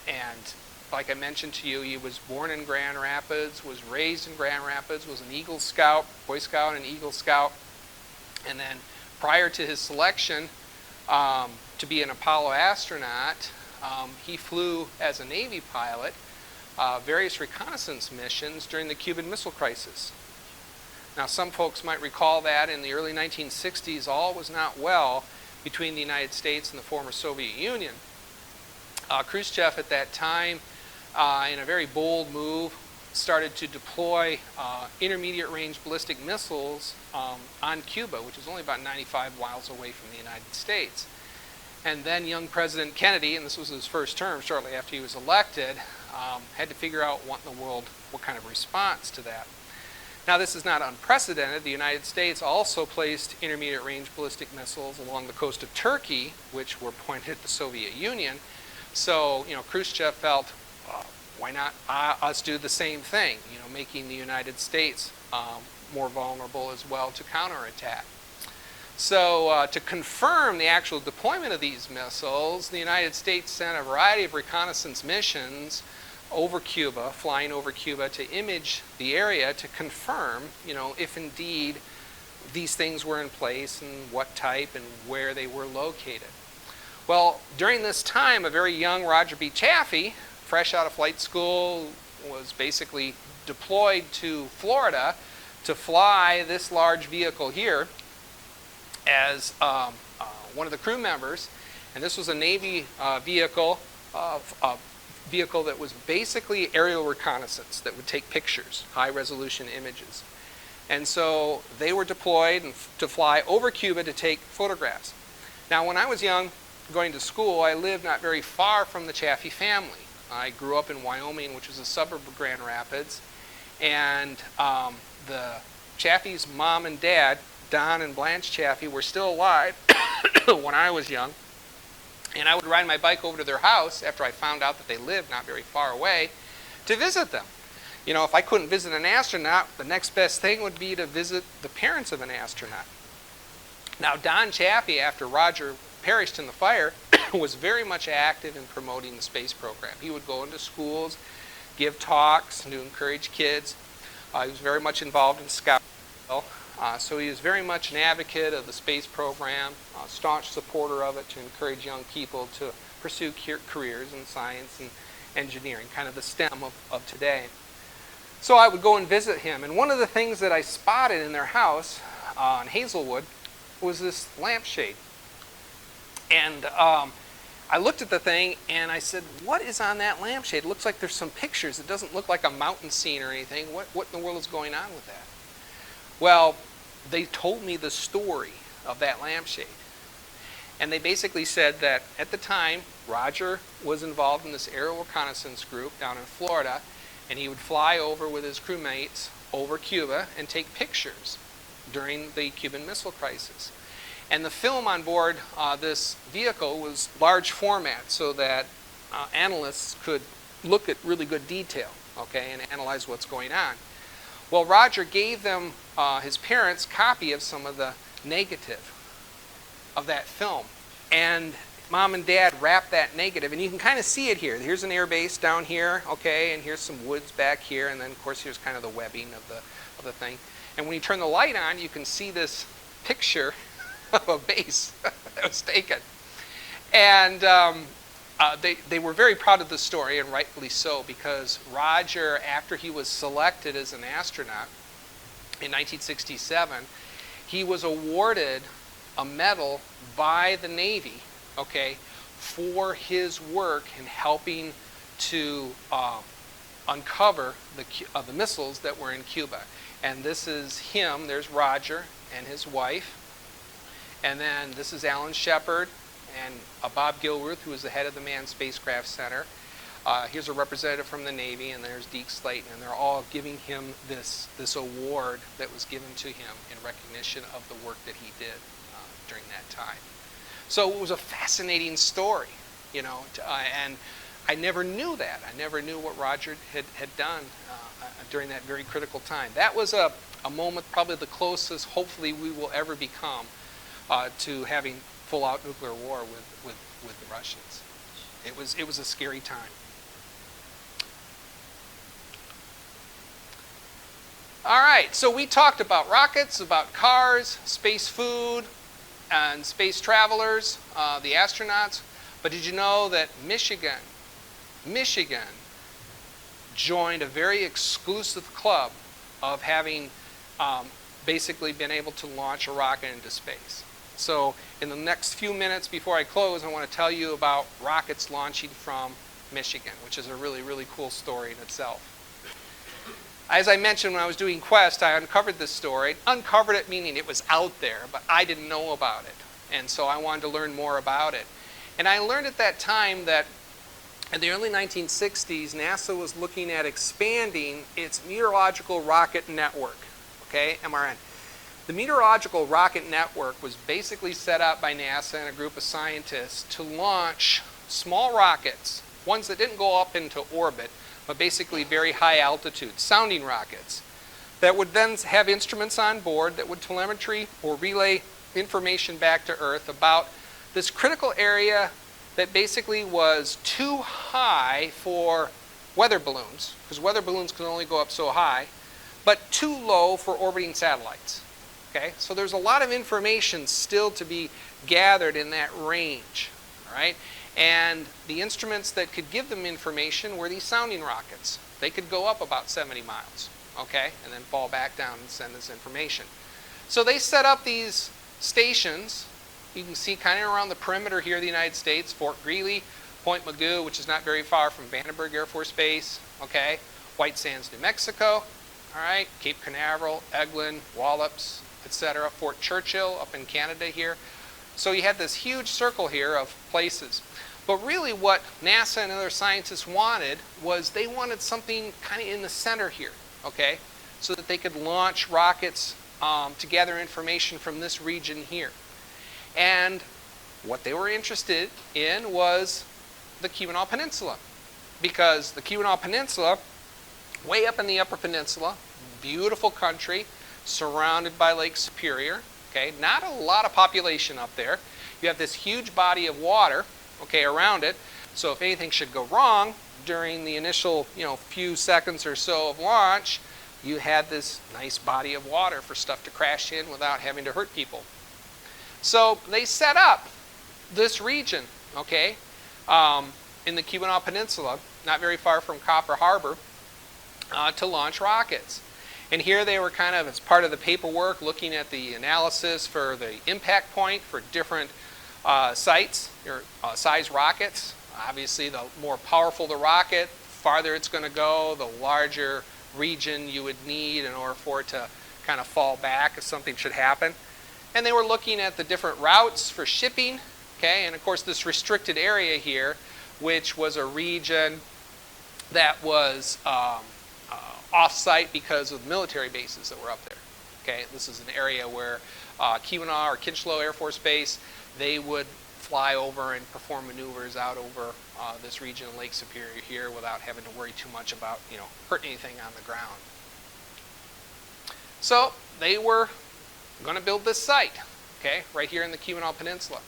And like I mentioned to you, he was born in Grand Rapids, was raised in Grand Rapids, was an Eagle Scout, Boy Scout and Eagle Scout. And then prior to his selection, to be an Apollo astronaut, he flew as a Navy pilot various reconnaissance missions during the Cuban Missile Crisis. Now, some folks might recall that in the early 1960s, all was not well between the United States and the former Soviet Union. Khrushchev at that time, in a very bold move, started to deploy intermediate range ballistic missiles on Cuba, which is only about 95 miles away from the United States. And then young President Kennedy, and this was his first term shortly after he was elected, had to figure out what in the world, what kind of response to that. Now, this is not unprecedented. The United States also placed intermediate range ballistic missiles along the coast of Turkey, which were pointed at the Soviet Union. So, Khrushchev felt, why not us do the same thing, making the United States more vulnerable as well to counterattack. So to confirm the actual deployment of these missiles, the United States sent a variety of reconnaissance missions over Cuba, flying over Cuba to image the area to confirm, if indeed these things were in place and what type and where they were located. Well, during this time, a very young Roger B. Chaffee, fresh out of flight school, was basically deployed to Florida to fly this large vehicle here as one of the crew members. And this was a Navy vehicle, vehicle that was basically aerial reconnaissance that would take pictures, high-resolution images. And so they were deployed to fly over Cuba to take photographs. Now, when I was young, going to school, I lived not very far from the Chaffee family. I grew up in Wyoming, which is a suburb of Grand Rapids, and the Chaffee's mom and dad, Don and Blanche Chaffee, were still alive when I was young. And I would ride my bike over to their house after I found out that they lived not very far away to visit them. If I couldn't visit an astronaut, the next best thing would be to visit the parents of an astronaut. Now, Don Chaffee, after Roger perished in the fire, was very much active in promoting the space program. He would go into schools, give talks to encourage kids. He was very much involved in Scouts. So he was very much an advocate of the space program, a staunch supporter of it to encourage young people to pursue careers in science and engineering, kind of the STEM of today. So I would go and visit him, and one of the things that I spotted in their house in Hazelwood was this lampshade. And I looked at the thing and I said, what is on that lampshade? It looks like there's some pictures. It doesn't look like a mountain scene or anything. What in the world is going on with that? Well, they told me the story of that lampshade. And they basically said that at the time, Roger was involved in this aerial reconnaissance group down in Florida, and he would fly over with his crewmates over Cuba and take pictures during the Cuban Missile Crisis. And the film on board this vehicle was large format so that analysts could look at really good detail, okay, and analyze what's going on. Well, Roger gave them, his parents, copy of some of the negative of that film. And Mom and Dad wrapped that negative, and you can kind of see it here. Here's an air base down here, okay, and here's some woods back here, and then, of course, here's kind of the webbing of the thing. And when you turn the light on, you can see this picture of a base that was taken. And they were very proud of the story, and rightfully so, because Roger, after he was selected as an astronaut in 1967, he was awarded a medal by the Navy, okay, for his work in helping to uncover the missiles that were in Cuba. And this is him. There's Roger and his wife. And then this is Alan Shepard and Bob Gilruth, who is the head of the Manned Spacecraft Center. Here's a representative from the Navy, and there's Deke Slayton, and they're all giving him this award that was given to him in recognition of the work that he did during that time. So it was a fascinating story, you know, and I never knew that. I never knew what Roger had done during that very critical time. That was a moment, probably the closest, hopefully, we will ever become to having full-out nuclear war with the Russians. It was a scary time. All right, so we talked about rockets, about cars, space food, and space travelers, the astronauts. But did you know that Michigan joined a very exclusive club of having basically been able to launch a rocket into space? So in the next few minutes before I close, I want to tell you about rockets launching from Michigan, which is a really, really cool story in itself. As I mentioned, when I was doing Quest, I uncovered this story. Uncovered it meaning it was out there, but I didn't know about it. And so I wanted to learn more about it. And I learned at that time that in the early 1960s, NASA was looking at expanding its meteorological rocket network, okay, MRN. The meteorological rocket network was basically set up by NASA and a group of scientists to launch small rockets, ones that didn't go up into orbit, but basically very high altitude, sounding rockets, that would then have instruments on board that would telemetry or relay information back to Earth about this critical area that basically was too high for weather balloons, because weather balloons can only go up so high, but too low for orbiting satellites. Okay, so there's a lot of information still to be gathered in that range, all right? And the instruments that could give them information were these sounding rockets. They could go up about 70 miles, okay, and then fall back down and send this information. So they set up these stations. You can see kind of around the perimeter here of the United States, Fort Greely, Point Mugu, which is not very far from Vandenberg Air Force Base, okay, White Sands, New Mexico, all right, Cape Canaveral, Eglin, Wallops, etc., Fort Churchill up in Canada here. So you had this huge circle here of places. But really what NASA and other scientists wanted was they wanted something kind of in the center here, okay, so that they could launch rockets to gather information from this region here. And what they were interested in was the Keweenaw Peninsula, because the Keweenaw Peninsula, way up in the Upper Peninsula, beautiful country, surrounded by Lake Superior, Okay, not a lot of population up there. You have this huge body of water, okay, around it. So if anything should go wrong during the initial, few seconds or so of launch, you had this nice body of water for stuff to crash in without having to hurt people. So they set up this region, okay, in the Kenai Peninsula, not very far from Copper Harbor, to launch rockets. And here they were kind of, as part of the paperwork, looking at the analysis for the impact point for different sites, or size rockets. Obviously, the more powerful the rocket, farther it's going to go, the larger region you would need in order for it to kind of fall back if something should happen. And they were looking at the different routes for shipping, okay, and of course this restricted area here, which was a region that was off-site because of military bases that were up there. Okay, this is an area where Keweenaw or Kinchlow Air Force Base, they would fly over and perform maneuvers out over this region of Lake Superior here without having to worry too much about, hurting anything on the ground. So they were going to build this site, okay, right here in the Kenai Peninsula.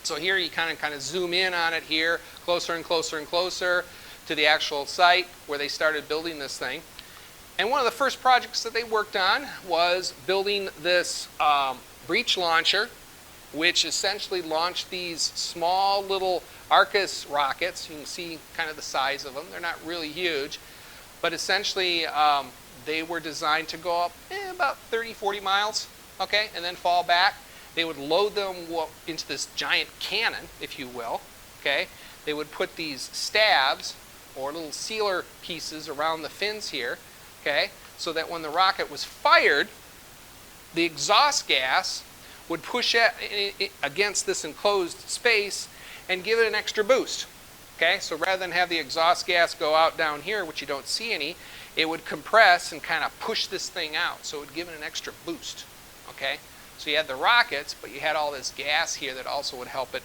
So here you kind of zoom in on it here, closer and closer and closer to the actual site where they started building this thing. And one of the first projects that they worked on was building this breech launcher, which essentially launched these small little Arcus rockets. You can see kind of the size of them. They're not really huge, but essentially they were designed to go up about 30, 40 miles, okay, and then fall back. They would load them into this giant cannon, if you will, okay. They would put these stabs or little sealer pieces around the fins here, okay, so that when the rocket was fired, the exhaust gas would push against this enclosed space and give it an extra boost. Okay, so rather than have the exhaust gas go out down here, which you don't see any, it would compress and kind of push this thing out, so it would give it an extra boost. Okay, so you had the rockets, but you had all this gas here that also would help it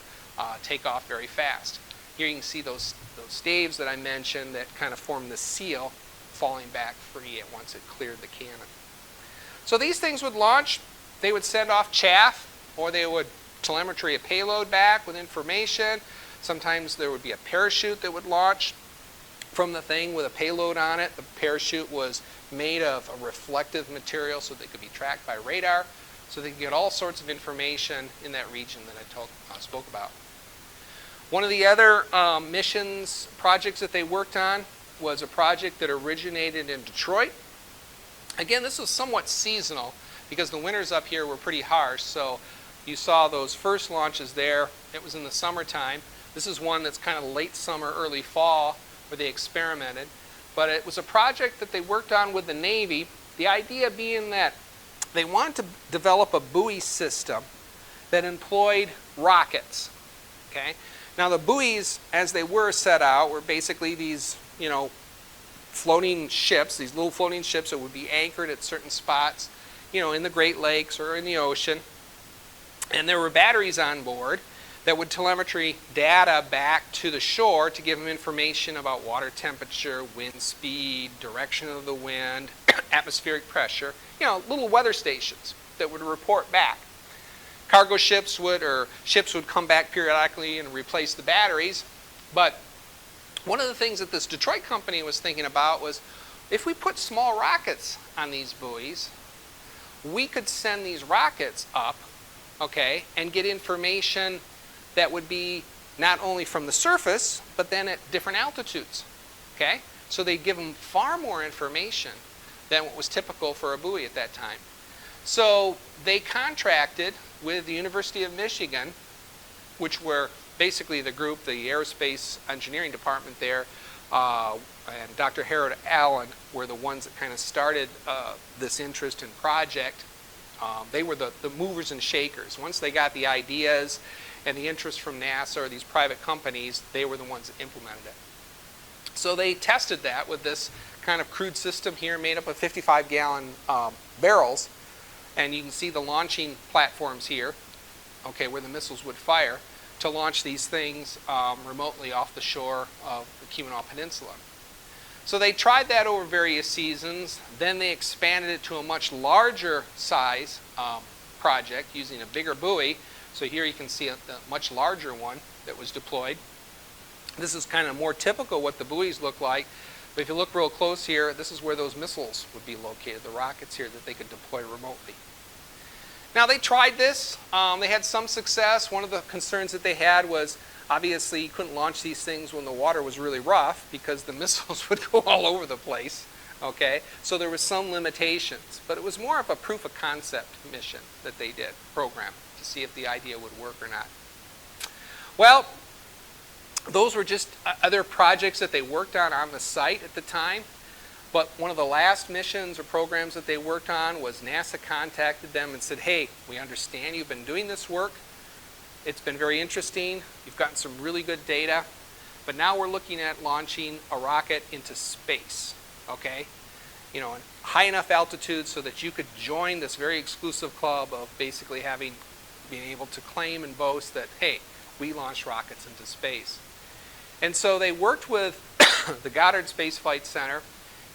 take off very fast. Here you can see those staves that I mentioned that kind of form the seal falling back free once it cleared the cannon. So these things would launch. They would send off chaff, or they would telemetry a payload back with information. Sometimes there would be a parachute that would launch from the thing with a payload on it. The parachute was made of a reflective material so they could be tracked by radar, so they could get all sorts of information in that region that I spoke about. One of the other missions projects that they worked on was a project that originated in Detroit. Again, this was somewhat seasonal because the winters up here were pretty harsh, so you saw those first launches there. It was in the summertime. This is one that's kind of late summer, early fall, where they experimented. But it was a project that they worked on with the Navy, the idea being that they wanted to develop a buoy system that employed rockets. Okay? Now the buoys, as they were set out, were basically these, floating ships, these little floating ships that would be anchored at certain spots, in the Great Lakes or in the ocean. And there were batteries on board that would telemetry data back to the shore to give them information about water temperature, wind speed, direction of the wind, atmospheric pressure, little weather stations that would report back. Cargo ships would come back periodically and replace the batteries. But one of the things that this Detroit company was thinking about was, if we put small rockets on these buoys, we could send these rockets up, okay, and get information that would be not only from the surface, but then at different altitudes, okay? So they give them far more information than what was typical for a buoy at that time. So they contracted with the University of Michigan, which were basically the group, the aerospace engineering department there, and Dr. Harold Allen were the ones that kind of started this interest and project. They were the movers and shakers. Once they got the ideas and the interest from NASA or these private companies, they were the ones that implemented it. So they tested that with this kind of crude system here made up of 55-gallon barrels. And you can see the launching platforms here, okay, where the missiles would fire to launch these things remotely off the shore of the Kenai Peninsula. So they tried that over various seasons. Then they expanded it to a much larger size project using a bigger buoy. So here you can see a much larger one that was deployed. This is kind of more typical what the buoys look like. But if you look real close here, this is where those missiles would be located, the rockets here that they could deploy remotely. Now they tried this. They had some success. One of the concerns that they had was obviously you couldn't launch these things when the water was really rough because the missiles would go all over the place. Okay, so there was some limitations, but it was more of a proof of concept mission that they did, program, to see if the idea would work or not. Well, those were just other projects that they worked on the site at the time. But one of the last missions or programs that they worked on was NASA contacted them and said, hey, we understand you've been doing this work. It's been very interesting. You've gotten some really good data. But now we're looking at launching a rocket into space, okay? You know, high enough altitude so that you could join this very exclusive club of basically being able to claim and boast that, hey, we launched rockets into space. And so they worked with the Goddard Space Flight Center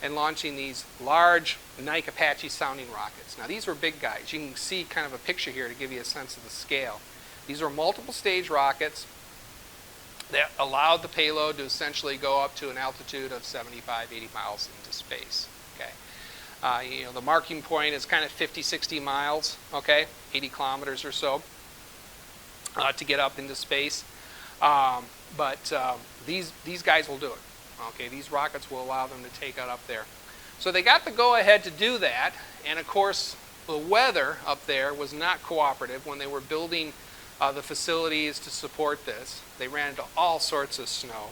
and launching these large Nike Apache sounding rockets. Now these were big guys. You can see kind of a picture here to give you a sense of the scale. These were multiple stage rockets that allowed the payload to essentially go up to an altitude of 75, 80 miles into space. Okay, you know, the marking point is kind of 50, 60 miles, okay, 80 kilometers or so to get up into space. But these guys will do it. Okay, these rockets will allow them to take it up there. So they got the go-ahead to do that, and of course the weather up there was not cooperative when they were building the facilities to support this. They ran into all sorts of snow.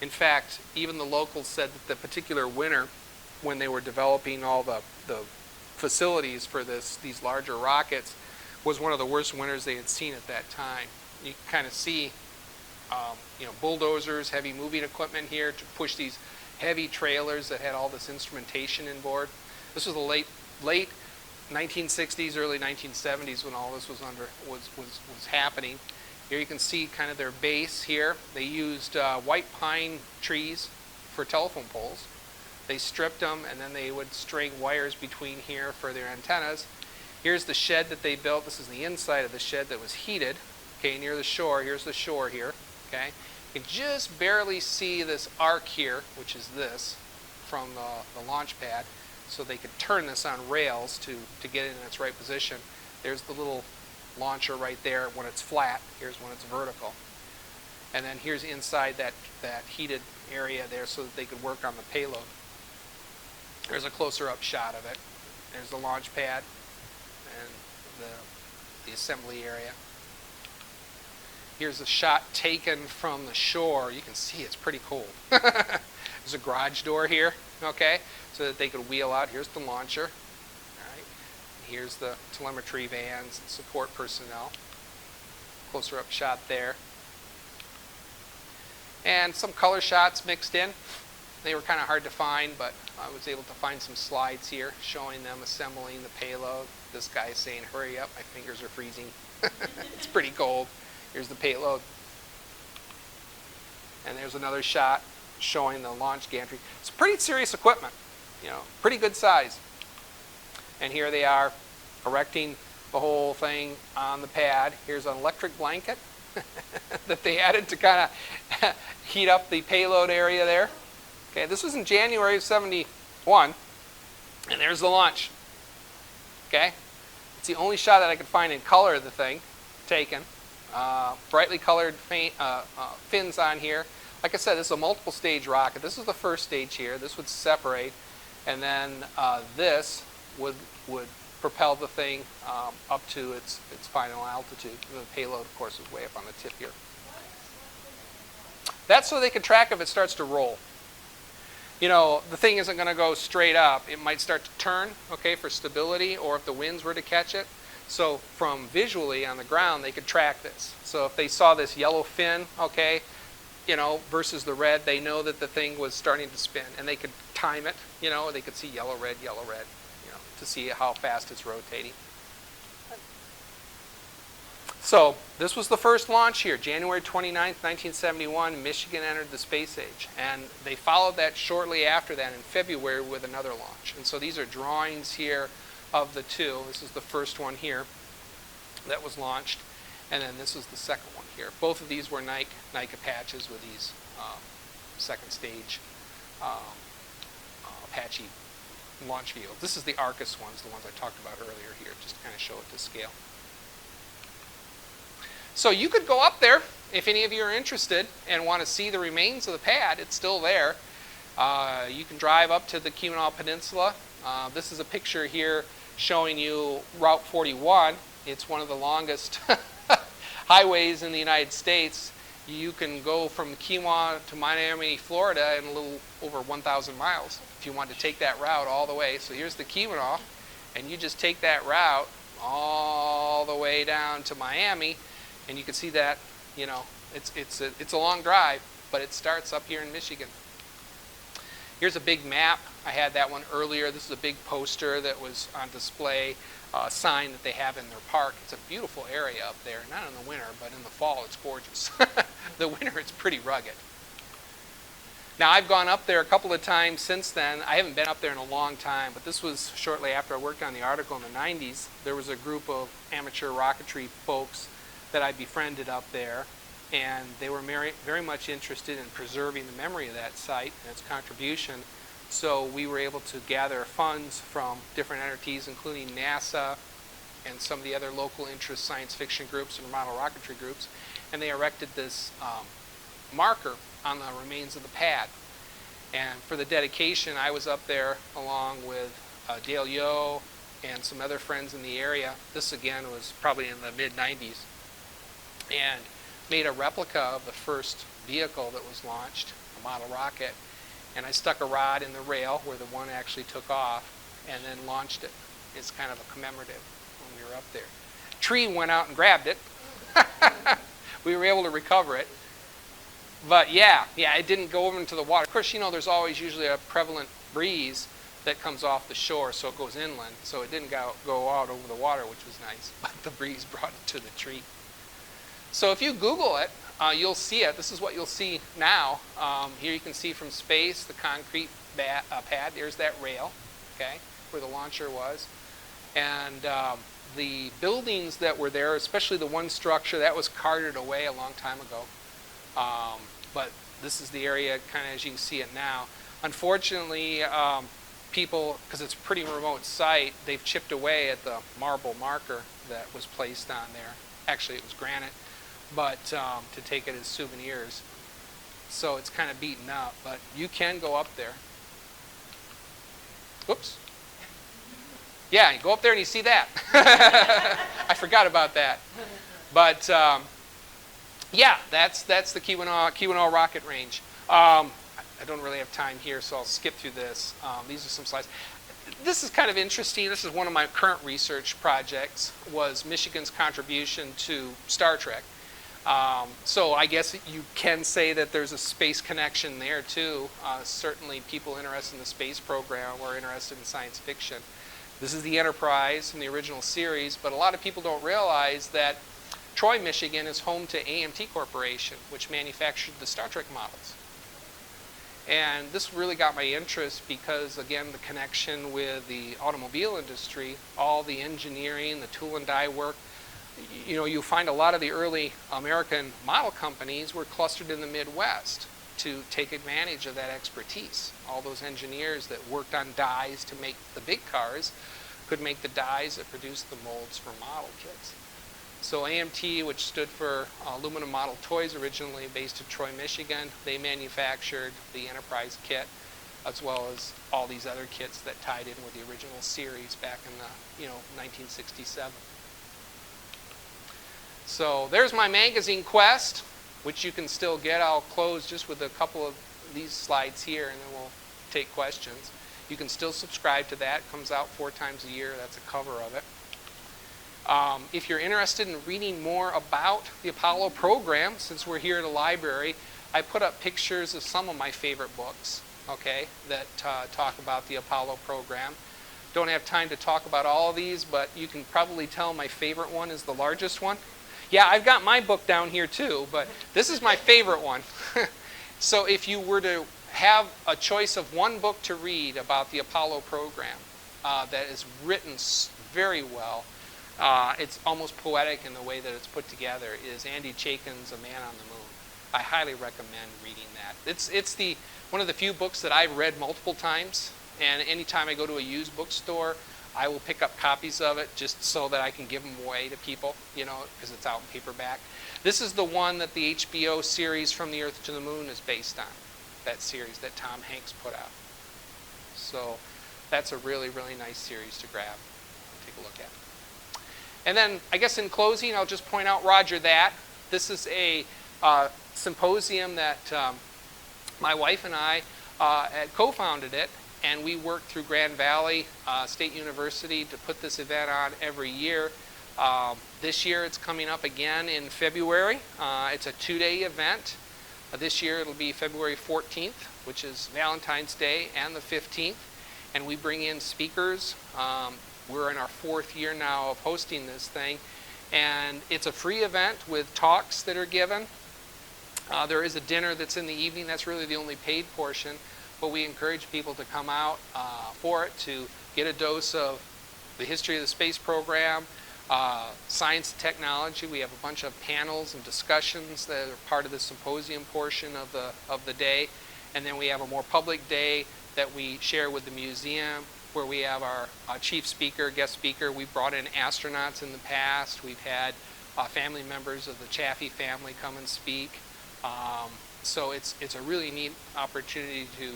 In fact, even the locals said that the particular winter when they were developing all the facilities for these larger rockets was one of the worst winters they had seen at that time. You can kind of see you know, bulldozers, heavy moving equipment here to push these heavy trailers that had all this instrumentation in board. This was the late 1960s, early 1970s when all this was happening. Here you can see kind of their base here. They used white pine trees for telephone poles. They stripped them and then they would string wires between here for their antennas. Here's the shed that they built. This is the inside of the shed that was heated, okay, near the shore. Here's the shore here. Okay, you can just barely see this arc here, which is this, from the launch pad, so they could turn this on rails to get it in its right position. There's the little launcher right there when it's flat. Here's when it's vertical. And then here's inside that heated area there so that they could work on the payload. There's a closer up shot of it. There's the launch pad and the assembly area. Here's a shot taken from the shore. You can see it's pretty cold. There's a garage door here, okay, so that they could wheel out. Here's the launcher. All right. Here's the telemetry vans and support personnel. Closer up shot there. And some color shots mixed in. They were kind of hard to find, but I was able to find some slides here showing them assembling the payload. This guy saying, hurry up, my fingers are freezing. It's pretty cold. Here's the payload. And there's another shot showing the launch gantry. It's pretty serious equipment, you know, pretty good size. And here they are erecting the whole thing on the pad. Here's an electric blanket that they added to kind of heat up the payload area there. Okay, this was in January of '71, and there's the launch. Okay, it's the only shot that I could find in color of the thing taken. Brightly colored fins on here. Like I said, this is a multiple stage rocket. This is the first stage here. This would separate, and then this would propel the thing up to its final altitude. And the payload, of course, is way up on the tip here. That's so they can track if it starts to roll. You know, the thing isn't going to go straight up. It might start to turn, okay, for stability, or if the winds were to catch it. So from visually on the ground, they could track this. So if they saw this yellow fin, okay, you know, versus the red, they know that the thing was starting to spin, and they could time it, you know, they could see yellow, red, you know, to see how fast it's rotating. So this was the first launch here, January 29th, 1971, Michigan entered the space age. And they followed that shortly after that in February with another launch. And so these are drawings here of the two. This is the first one here. that was launched. And then this was the second one here. Both of these were Nike Apaches with these second stage Apache launch vehicles. This is the Arcus ones, the ones I talked about earlier here, just to kind of show it to scale. So you could go up there if any of you are interested and want to see the remains of the pad. It's still there. You can drive up to the Kenai Peninsula. This is a picture here showing you Route 41. It's one of the longest highways in the United States. You can go from Kenai to Miami, Florida in a little over 1,000 miles if you want to take that route all the way. So here's the Kenai, and you just take that route all the way down to Miami, and you can see that, you know, it's a long drive, but it starts up here in Michigan. Here's a big map. I had that one earlier. This is a big poster that was on display, a sign that they have in their park. It's a beautiful area up there, not in the winter, but in the fall it's gorgeous. The winter it's pretty rugged. Now I've gone up there a couple of times since then. I haven't been up there in a long time, but this was shortly after I worked on the article in the 90s. There was a group of amateur rocketry folks that I befriended up there, and they were very much interested in preserving the memory of that site and its contribution. So we were able to gather funds from different entities, including NASA and some of the other local interest science fiction groups and model rocketry groups, and they erected this marker on the remains of the pad. And for the dedication, I was up there along with Dale Yo and some other friends in the area. This again was probably in the mid-90s, and made a replica of the first vehicle that was launched, a model rocket. And I stuck a rod in the rail where the one actually took off and then launched it. It's kind of a commemorative when we were up there. Tree went out and grabbed it. We were able to recover it. But yeah, it didn't go over into the water. Of course, you know, there's always usually a prevalent breeze that comes off the shore, so it goes inland. So it didn't go out over the water, which was nice. But the breeze brought it to the tree. So if you Google it, you'll see it. This is what you'll see now. Here you can see from space the concrete pad. There's that rail, okay, where the launcher was. And the buildings that were there, especially the one structure, that was carted away a long time ago. But this is the area kind of as you can see it now. Unfortunately, people, because it's a pretty remote site, they've chipped away at the marble marker that was placed on there. Actually, it was granite, but to take it as souvenirs. So it's kind of beaten up, but you can go up there. Whoops. Yeah, you go up there and you see that. I forgot about that. But yeah, that's the Kenai rocket range. I don't really have time here, so I'll skip through this. These are some slides. This is kind of interesting. This is one of my current research projects, was Michigan's contribution to Star Trek. So I guess you can say that there's a space connection there too. Certainly people interested in the space program were interested in science fiction. This is the Enterprise from the original series, but a lot of people don't realize that Troy, Michigan is home to AMT Corporation, which manufactured the Star Trek models. And this really got my interest because, again, the connection with the automobile industry, all the engineering, the tool and die work. You know, you find a lot of the early American model companies were clustered in the Midwest to take advantage of that expertise. All those engineers that worked on dies to make the big cars could make the dies that produced the molds for model kits. So AMT, which stood for Aluminum Model Toys, originally based in Troy, Michigan, they manufactured the Enterprise kit, as well as all these other kits that tied in with the original series back in the 1967. So there's my magazine quest, which you can still get. I'll close just with a couple of these slides here, and then we'll take questions. You can still subscribe to that. It comes out 4 times a year. That's a cover of it. If you're interested in reading more about the Apollo program, since we're here at a library, I put up pictures of some of my favorite books, okay, that talk about the Apollo program. Don't have time to talk about all of these, but you can probably tell my favorite one is the largest one. Yeah, I've got my book down here too, but this is my favorite one. So if you were to have a choice of one book to read about the Apollo program that is written very well, it's almost poetic in the way that it's put together, is Andy Chaikin's A Man on the Moon. I highly recommend reading that. It's one of the few books that I've read multiple times, and anytime I go to a used bookstore, I will pick up copies of it just so that I can give them away to people, because it's out in paperback. This is the one that the HBO series From the Earth to the Moon is based on, that series that Tom Hanks put out. So that's a really, really nice series to grab. Take a look at. And then, I guess in closing, I'll just point out Roger that. This is a symposium that my wife and I had co-founded it, and we worked through Grand Valley State University to put this event on every year. This year it's coming up again in February. It's a 2-day event. This year it'll be February 14th, which is Valentine's Day, and the 15th. And we bring in speakers. We're in our 4th year now of hosting this thing. And it's a free event with talks that are given. There is a dinner that's in the evening. That's really the only paid portion. But we encourage people to come out for it to get a dose of the history of the space program, science and technology. We have a bunch of panels and discussions that are part of the symposium portion of the day. And then we have a more public day that we share with the museum, where we have our chief speaker, guest speaker. We've brought in astronauts in the past. We've had family members of the Chaffee family come and speak. So it's a really neat opportunity to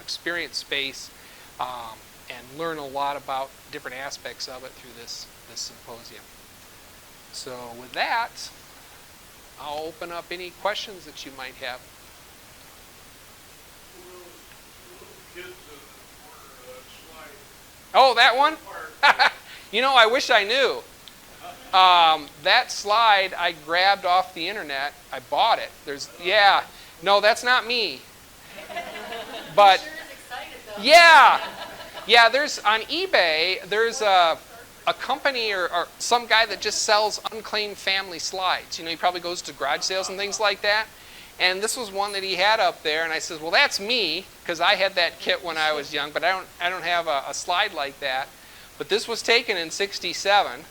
experience space and learn a lot about different aspects of it through this symposium. So with that, I'll open up any questions that you might have. Oh, that one? I wish I knew. That slide I grabbed off the internet. I bought it. No, that's not me. But Sure is excited, though. yeah, there's on eBay. There's a company or some guy that just sells unclaimed family slides. He probably goes to garage sales and things like that. And this was one that he had up there, and I said, well, that's me, because I had that kit when I was young, but I don't have a slide like that. But this was taken in '67,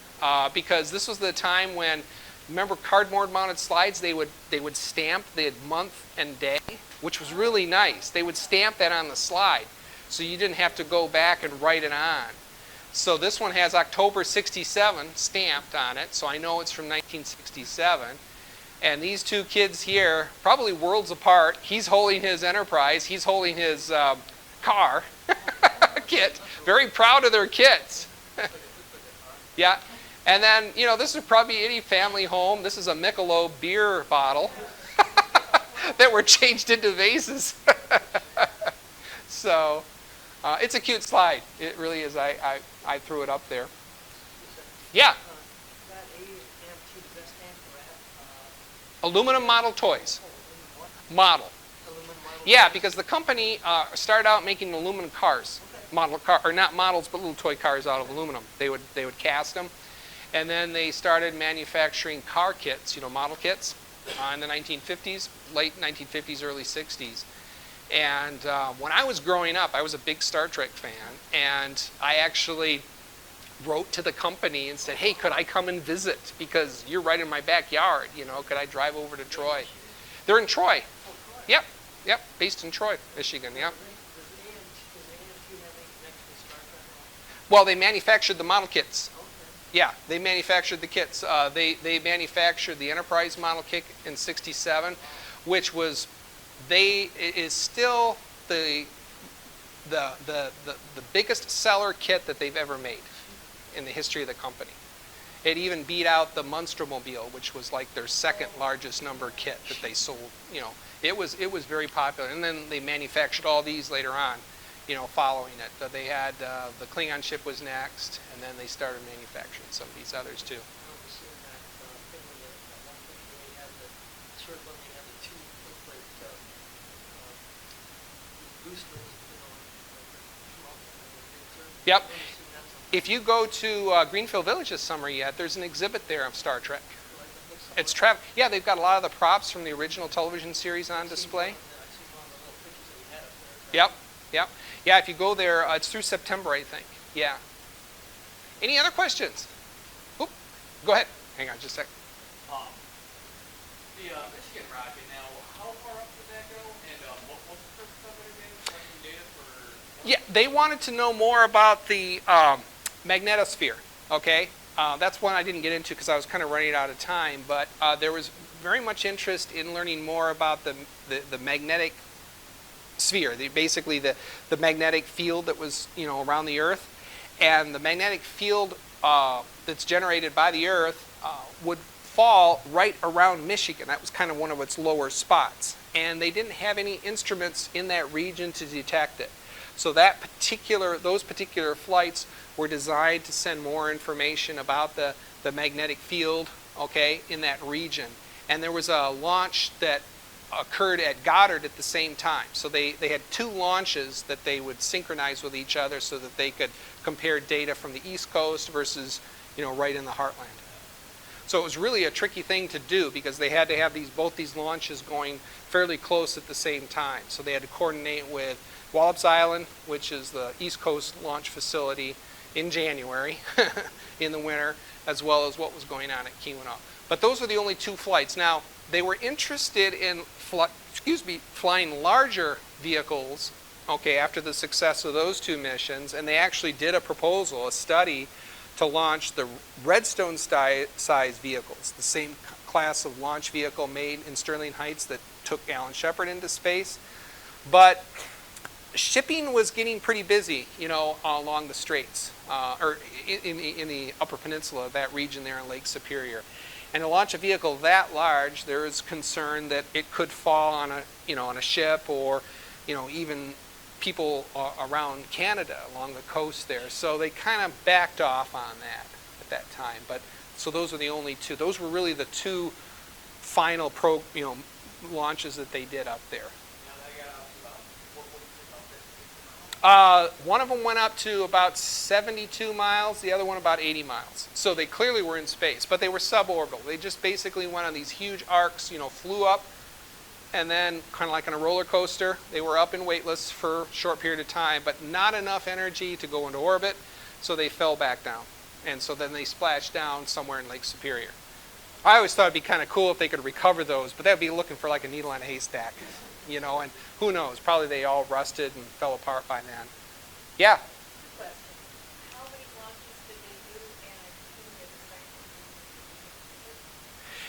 because this was the time when, remember cardboard mounted slides, they would stamp the month and day, which was really nice. They would stamp that on the slide, so you didn't have to go back and write it on. So this one has October '67 stamped on it, so I know it's from 1967. And these two kids here, probably worlds apart, he's holding his Enterprise, he's holding his car kit. Very proud of their kits. Yeah. And then, this would probably be any family home. This is a Michelob beer bottle that were changed into vases. So, it's a cute slide. It really is. I threw it up there. Yeah. Aluminum model toys. Model. Yeah, because the company started out making aluminum cars. Or not models, but little toy cars out of aluminum. They would cast them. And then they started manufacturing car kits, model kits, in the 1950s, late 1950s, early 60s. And when I was growing up, I was a big Star Trek fan. And I actually wrote to the company and said, hey, could I come and visit? Because you're right in my backyard, could I drive over to Troy? They're in Troy. Yep, based in Troy, Michigan, yep. Well, they manufactured the model kits. Yeah, they manufactured the kits. They manufactured the Enterprise model kit in '67, which is still the biggest seller kit that they've ever made in the history of the company. It even beat out the Munstermobile, which was like their second largest number kit that they sold. It was very popular. And then they manufactured all these later on, following it. They had the Klingon ship was next, and then they started manufacturing some of these others too. Yep. If you go to Greenfield Village this summer yet, there's an exhibit there of Star Trek. It's yeah, they've got a lot of the props from the original television series on display. Yep. Yeah, if you go there, it's through September, I think. Yeah. Any other questions? Oop, go ahead. Hang on just a sec. The Michigan rocket, now, how far up did that go? And what's the purpose of it again? Collecting data for... Yeah, they wanted to know more about the magnetosphere, okay? That's one I didn't get into because I was kind of running out of time, but there was very much interest in learning more about the magnetic sphere, basically the magnetic field that was, around the Earth. And the magnetic field that's generated by the Earth would fall right around Michigan. That was kind of one of its lower spots. And they didn't have any instruments in that region to detect it. So those particular flights were designed to send more information about the magnetic field, okay, in that region. And there was a launch that occurred at Goddard at the same time. So they had two launches that they would synchronize with each other so that they could compare data from the East Coast versus, right in the heartland. So it was really a tricky thing to do because they had to have both these launches going fairly close at the same time. So they had to coordinate with Wallops Island, which is the East Coast launch facility, in January in the winter, as well as what was going on at Keweenaw. But those were the only two flights. Now, they were interested in flying larger vehicles, okay, after the success of those two missions, and they actually did a proposal, a study, to launch the Redstone size vehicles, the same class of launch vehicle made in Sterling Heights that took Alan Shepard into space. But shipping was getting pretty busy, along the straits, or in the Upper Peninsula, that region there in Lake Superior. And to launch a vehicle that large, there is concern that it could fall on a ship, or, even people around Canada along the coast there. So they kind of backed off on that at that time. But so those are the only two. Those were really the two final launches that they did up there. One of them went up to about 72 miles, the other one about 80 miles. So they clearly were in space, but they were suborbital. They just basically went on these huge arcs, flew up, and then kind of like on a roller coaster, they were up in weightless for a short period of time, but not enough energy to go into orbit, so they fell back down. And so then they splashed down somewhere in Lake Superior. I always thought it'd be kind of cool if they could recover those, but that'd be looking for like a needle in a haystack, and who knows, probably they all rusted and fell apart by then. Yeah? Question. How many launches did they do and who did the second?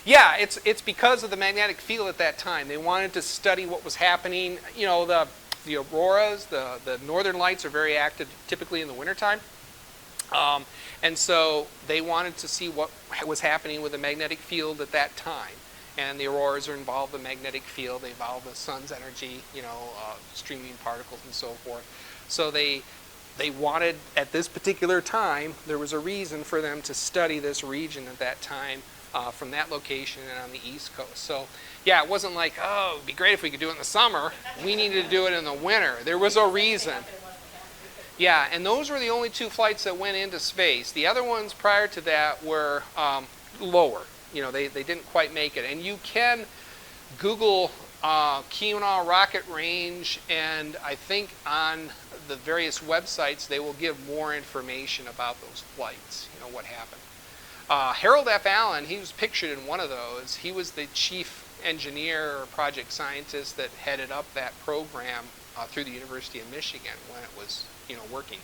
Yeah, it's because of the magnetic field at that time. They wanted to study what was happening. The auroras, the northern lights are very active typically in the wintertime. And so they wanted to see what was happening with the magnetic field at that time. And the auroras are involved in the magnetic field. They involve the sun's energy, streaming particles and so forth. So they wanted, at this particular time, there was a reason for them to study this region at that time from that location and on the East Coast. So, yeah, it wasn't like, oh, it'd be great if we could do it in the summer. We needed to do it in the winter. There was a reason. Yeah, and those were the only two flights that went into space. The other ones prior to that were lower. They didn't quite make it. And you can Google Keweenaw rocket range, and I think on the various websites they will give more information about those flights, what happened. Harold F. Allen, he was pictured in one of those. He was the chief engineer or project scientist that headed up that program through the University of Michigan when it was working.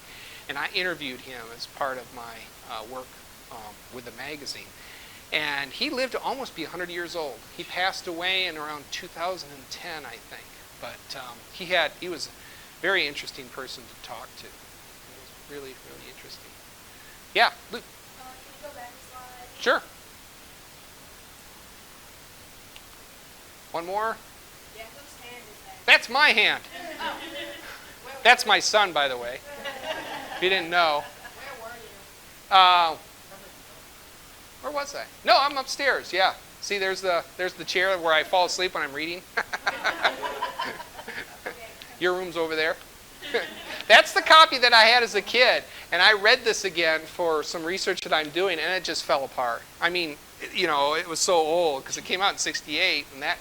And I interviewed him as part of my work with the magazine. And he lived to almost be 100 years old. He passed away in around 2010, I think. But he was a very interesting person to talk to. It was really, really interesting. Yeah, Luke. Can you go back a slide? Sure. One more. Yeah, whose hand is that? That's my hand. That's my son, by the way. If you didn't know. Where were you? Where was I? No, I'm upstairs. Yeah. See, there's the chair where I fall asleep when I'm reading. Your room's over there. That's the copy that I had as a kid, and I read this again for some research that I'm doing, and it just fell apart. I mean, it was so old because it came out in '68, and that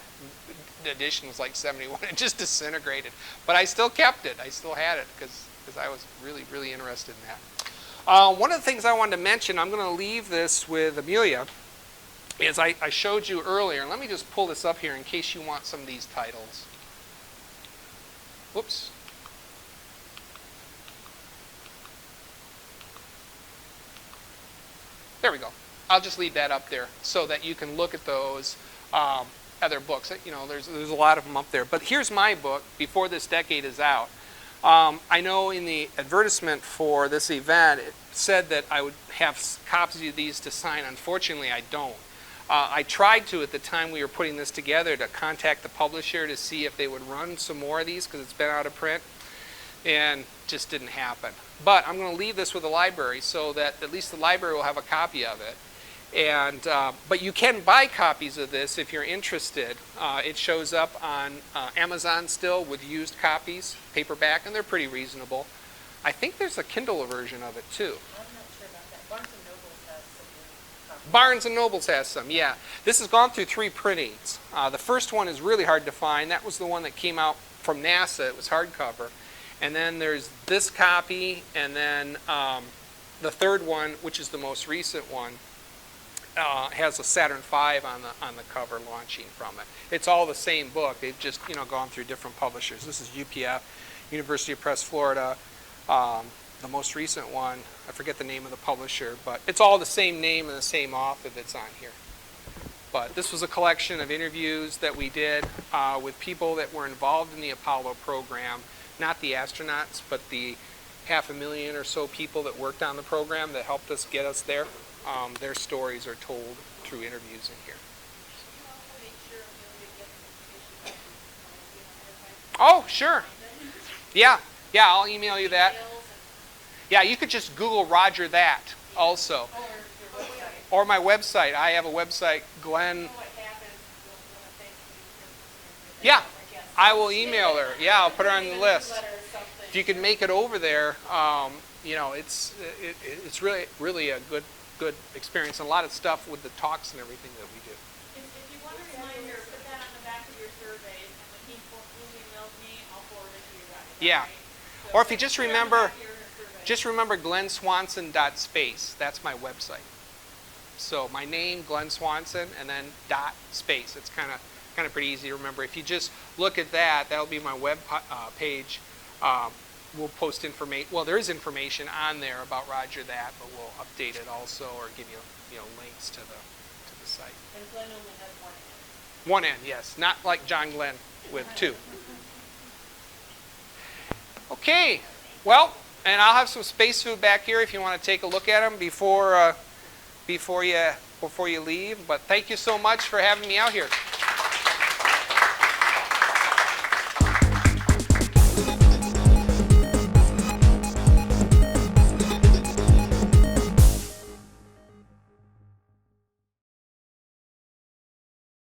edition was like '71. It just disintegrated, but I still kept it. I still had it because I was really, really interested in that. One of the things I wanted to mention, I'm going to leave this with Amelia, is I showed you earlier. Let me just pull this up here in case you want some of these titles. Whoops. There we go. I'll just leave that up there so that you can look at those other books. You know, there's a lot of them up there. But here's my book, Before This Decade Is Out. I know in the advertisement for this event, it said that I would have copies of these to sign. Unfortunately, I don't. I tried to, at the time we were putting this together, to contact the publisher to see if they would run some more of these because it's been out of print, and just didn't happen. But I'm going to leave this with the library so that at least the library will have a copy of it. And but you can buy copies of this if you're interested. It shows up on Amazon still with used copies, paperback, and they're pretty reasonable. I think there's a Kindle version of it too. I'm not sure about that. Barnes and Noble has some copies. Barnes and Nobles has some, yeah. This has gone through 3 printings. The first one is really hard to find. That was the one that came out from NASA. It was hardcover. And then there's this copy, and then the third one, which is the most recent one, has a Saturn V on the cover launching from it. It's all the same book. They've just gone through different publishers. This is UPF, University of Press, Florida. The most recent one, I forget the name of the publisher, but it's all the same name and the same author that's on here. But this was a collection of interviews that we did with people that were involved in the Apollo program, not the astronauts, but the 500,000 or so people that worked on the program that helped us get us there. Their stories are told through interviews in here. Oh, sure. Yeah, I'll email you that. Yeah, you could just Google Roger that also. Or my website. I have a website, Glen. Yeah, I will email her. Yeah, I'll put her on the list. If you can make it over there, it's really a good experience, and a lot of stuff with the talks and everything that we do. If you want a reminder, put that on the back of your surveys, and when he emails me, I'll forward it to you guys. Yeah. Right? So Or if you just put it on the remember, back of your survey. just remember glenswanson.space. That's my website. So my name, Glen Swanson, and then .space. It's kind of pretty easy to remember. If you just look at that, that'll be my web page. We'll post information. Well, there is information on there about Roger that, but we'll update it also, or give you links to the site. And Glenn only has one N. One N, yes, not like John Glenn with 2. Okay, well, and I'll have some space food back here if you want to take a look at them before you leave. But thank you so much for having me out here.